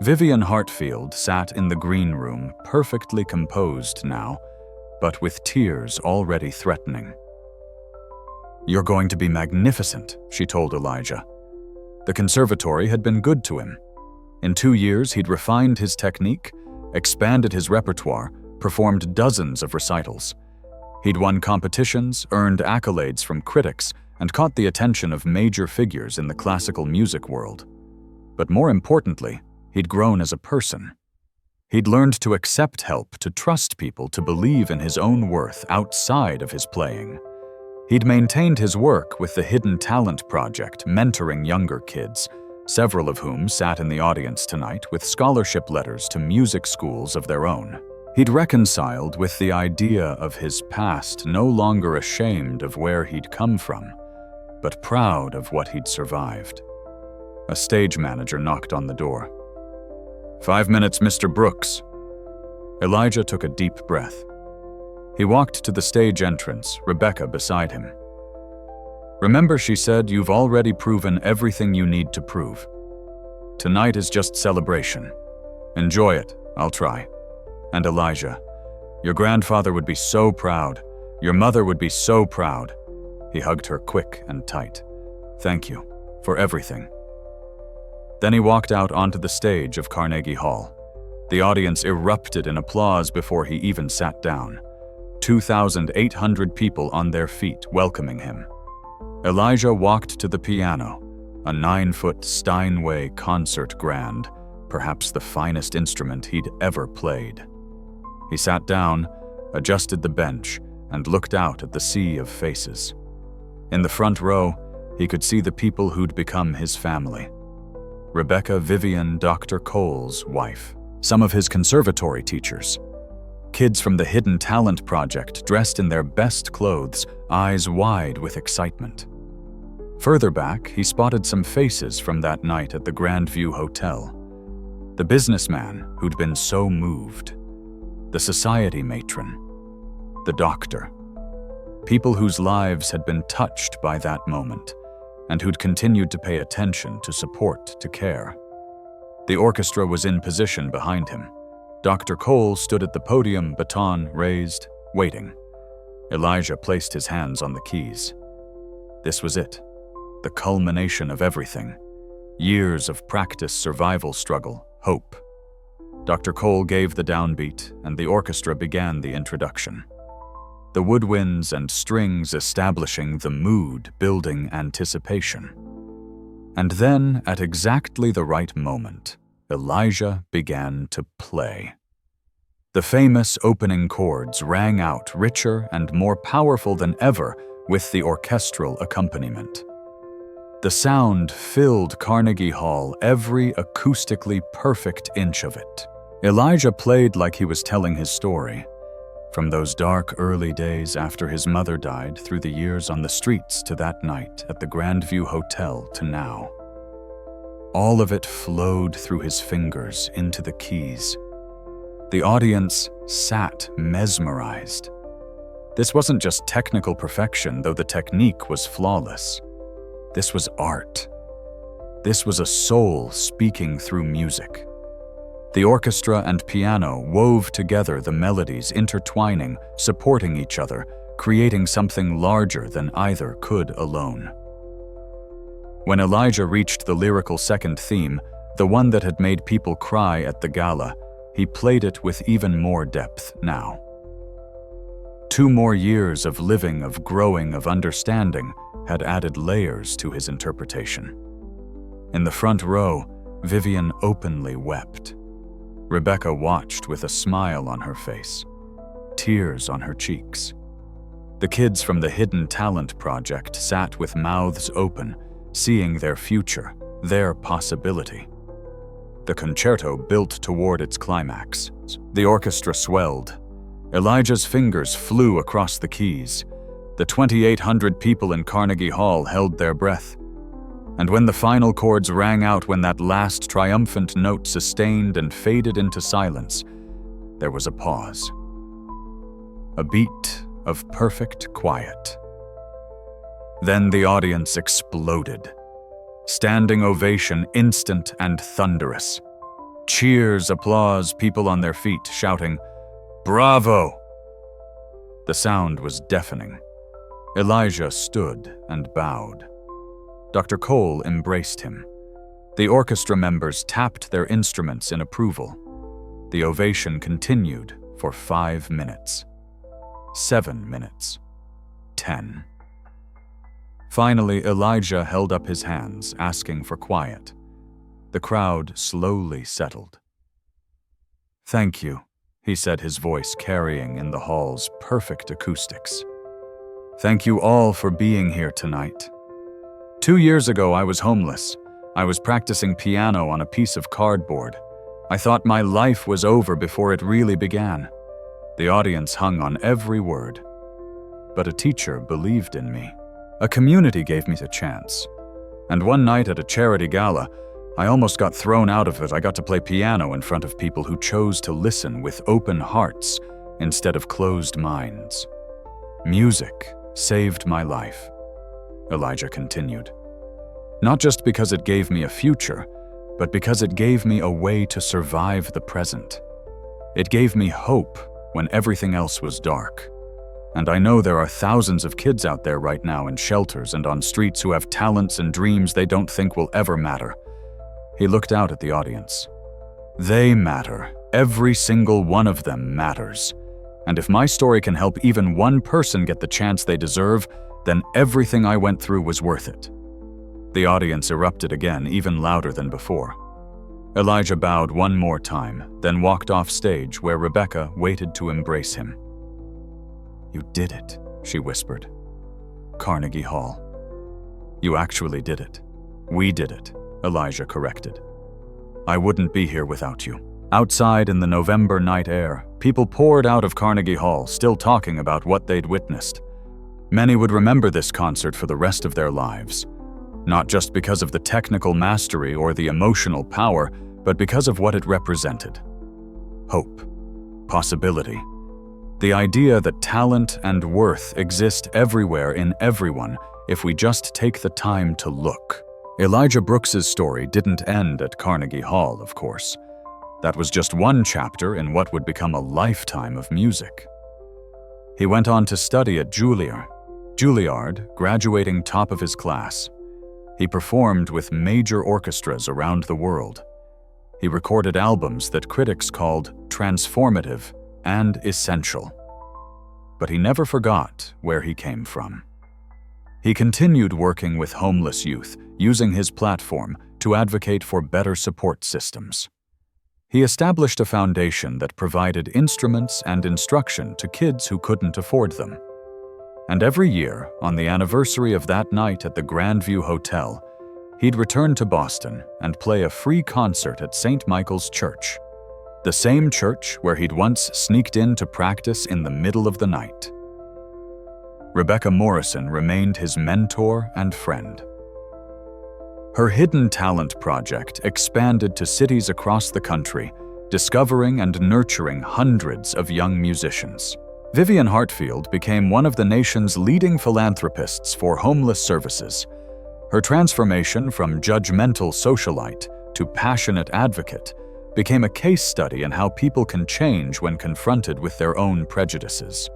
Vivian Hartfield sat in the green room, perfectly composed now, but with tears already threatening. "You're going to be magnificent," she told Elijah. The conservatory had been good to him. In 2 years, he'd refined his technique, expanded his repertoire, performed dozens of recitals. He'd won competitions, earned accolades from critics, and caught the attention of major figures in the classical music world. But more importantly, he'd grown as a person. He'd learned to accept help, to trust people, to believe in his own worth outside of his playing. He'd maintained his work with the Hidden Talent Project, mentoring younger kids, several of whom sat in the audience tonight with scholarship letters to music schools of their own. He'd reconciled with the idea of his past, no longer ashamed of where he'd come from, but proud of what he'd survived. A stage manager knocked on the door. "5 minutes, Mr. Brooks." Elijah took a deep breath. He walked to the stage entrance, Rebecca beside him. "Remember," she said, "you've already proven everything you need to prove. Tonight is just celebration. Enjoy it, I'll try. And Elijah, your grandfather would be so proud. Your mother would be so proud." He hugged her quick and tight. "Thank you for everything." Then he walked out onto the stage of Carnegie Hall. The audience erupted in applause before he even sat down. 2,800 people on their feet welcoming him. Elijah walked to the piano, a 9-foot Steinway concert grand, perhaps the finest instrument he'd ever played. He sat down, adjusted the bench, and looked out at the sea of faces. In the front row, he could see the people who'd become his family. Rebecca Vivian, Dr. Cole's wife, some of his conservatory teachers, kids from the Hidden Talent Project dressed in their best clothes, eyes wide with excitement. Further back, he spotted some faces from that night at the Grandview Hotel. The businessman who'd been so moved, the society matron, the doctor, people whose lives had been touched by that moment and who'd continued to pay attention, to support, to care. The orchestra was in position behind him. Dr. Cole stood at the podium, baton raised, waiting. Elijah placed his hands on the keys. This was it, the culmination of everything. Years of practice, survival struggle, hope. Dr. Cole gave the downbeat, and the orchestra began the introduction. The woodwinds and strings establishing the mood, building anticipation. And then, at exactly the right moment, Elijah began to play. The famous opening chords rang out richer and more powerful than ever with the orchestral accompaniment. The sound filled Carnegie Hall, every acoustically perfect inch of it. Elijah played like he was telling his story, from those dark early days after his mother died through the years on the streets to that night at the Grandview Hotel to now. All of it flowed through his fingers into the keys. The audience sat mesmerized. This wasn't just technical perfection, though the technique was flawless. This was art. This was a soul speaking through music. The orchestra and piano wove together, the melodies intertwining, supporting each other, creating something larger than either could alone. When Elijah reached the lyrical second theme, the one that had made people cry at the Gala, he played it with even more depth now. 2 more years of living, of growing, of understanding had added layers to his interpretation. In the front row, Vivian openly wept. Rebecca watched with a smile on her face, tears on her cheeks. The kids from the Hidden Talent Project sat with mouths open, seeing their future, their possibility. The concerto built toward its climax. The orchestra swelled. Elijah's fingers flew across the keys. The 2,800 people in Carnegie Hall held their breath. And when the final chords rang out, when that last triumphant note sustained and faded into silence, there was a pause. A beat of perfect quiet. Then the audience exploded. Standing ovation, instant and thunderous. Cheers, applause, people on their feet shouting, "Bravo!" The sound was deafening. Elijah stood and bowed. Dr. Cole embraced him. The orchestra members tapped their instruments in approval. The ovation continued for 5 minutes. 7 minutes. 10. Finally, Elijah held up his hands, asking for quiet. The crowd slowly settled. "Thank you," he said, his voice carrying in the hall's perfect acoustics. "Thank you all for being here tonight. 2 years ago, I was homeless. I was practicing piano on a piece of cardboard. I thought my life was over before it really began. The audience hung on every word. But a teacher believed in me. A community gave me a chance. And one night at a charity gala, I almost got thrown out of it. I got to play piano in front of people who chose to listen with open hearts instead of closed minds. Music saved my life," Elijah continued. "Not just because it gave me a future, but because it gave me a way to survive the present. It gave me hope when everything else was dark. And I know there are thousands of kids out there right now in shelters and on streets who have talents and dreams they don't think will ever matter." He looked out at the audience. "They matter. Every single one of them matters. And if my story can help even one person get the chance they deserve, then everything I went through was worth it." The audience erupted again, even louder than before. Elijah bowed one more time, then walked off stage where Rebecca waited to embrace him. "You did it," she whispered. "Carnegie Hall. You actually did it. We did it," Elijah corrected. "I wouldn't be here without you." Outside in the November night air, people poured out of Carnegie Hall, still talking about what they'd witnessed. Many would remember this concert for the rest of their lives, not just because of the technical mastery or the emotional power, but because of what it represented. Hope. Possibility. The idea that talent and worth exist everywhere in everyone if we just take the time to look. Elijah Brooks's story didn't end at Carnegie Hall, of course. That was just one chapter in what would become a lifetime of music. He went on to study at Juilliard, graduating top of his class. He performed with major orchestras around the world. He recorded albums that critics called transformative and essential. But he never forgot where he came from. He continued working with homeless youth, using his platform to advocate for better support systems. He established a foundation that provided instruments and instruction to kids who couldn't afford them. And every year, on the anniversary of that night at the Grandview Hotel, he'd return to Boston and play a free concert at St. Michael's Church, the same church where he'd once sneaked in to practice in the middle of the night. Rebecca Morrison remained his mentor and friend. Her Hidden Talent project expanded to cities across the country, discovering and nurturing hundreds of young musicians. Vivian Hartfield became one of the nation's leading philanthropists for homeless services. Her transformation from judgmental socialite to passionate advocate became a case study in how people can change when confronted with their own prejudices.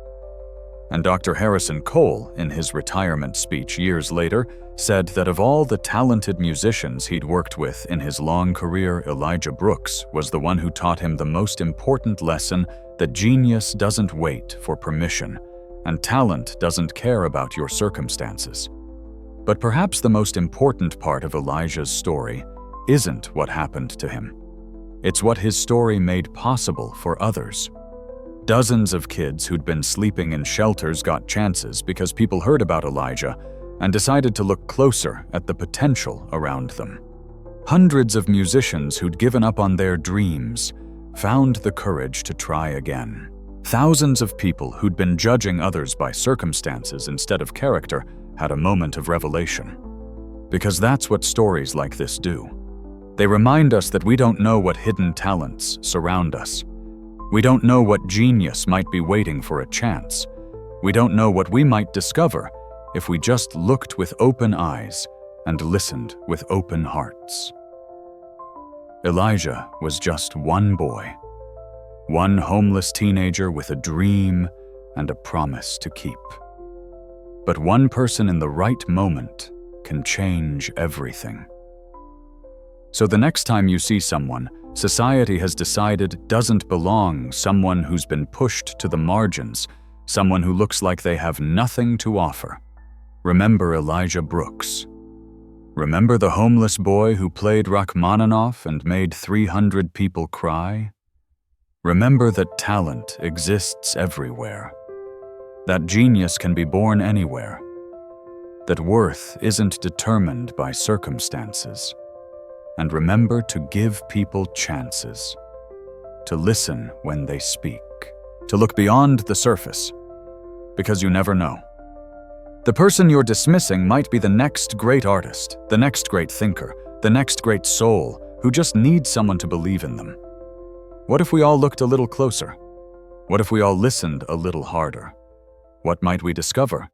And Dr. Harrison Cole, in his retirement speech years later, said that of all the talented musicians he'd worked with in his long career, Elijah Brooks was the one who taught him the most important lesson that genius doesn't wait for permission, and talent doesn't care about your circumstances. But perhaps the most important part of Elijah's story isn't what happened to him. It's what his story made possible for others. Dozens of kids who'd been sleeping in shelters got chances because people heard about Elijah and decided to look closer at the potential around them. Hundreds of musicians who'd given up on their dreams found the courage to try again. Thousands of people who'd been judging others by circumstances instead of character had a moment of revelation. Because that's what stories like this do. They remind us that we don't know what hidden talents surround us. We don't know what genius might be waiting for a chance. We don't know what we might discover if we just looked with open eyes and listened with open hearts. Elijah was just one boy, one homeless teenager with a dream and a promise to keep. But one person in the right moment can change everything. So the next time you see someone society has decided doesn't belong, someone who's been pushed to the margins, someone who looks like they have nothing to offer, remember Elijah Brooks. Remember the homeless boy who played Rachmaninoff and made 300 people cry? Remember that talent exists everywhere, that genius can be born anywhere, that worth isn't determined by circumstances. And remember to give people chances, to listen when they speak, to look beyond the surface, because you never know. The person you're dismissing might be the next great artist, the next great thinker, the next great soul who just needs someone to believe in them. What if we all looked a little closer? What if we all listened a little harder? What might we discover?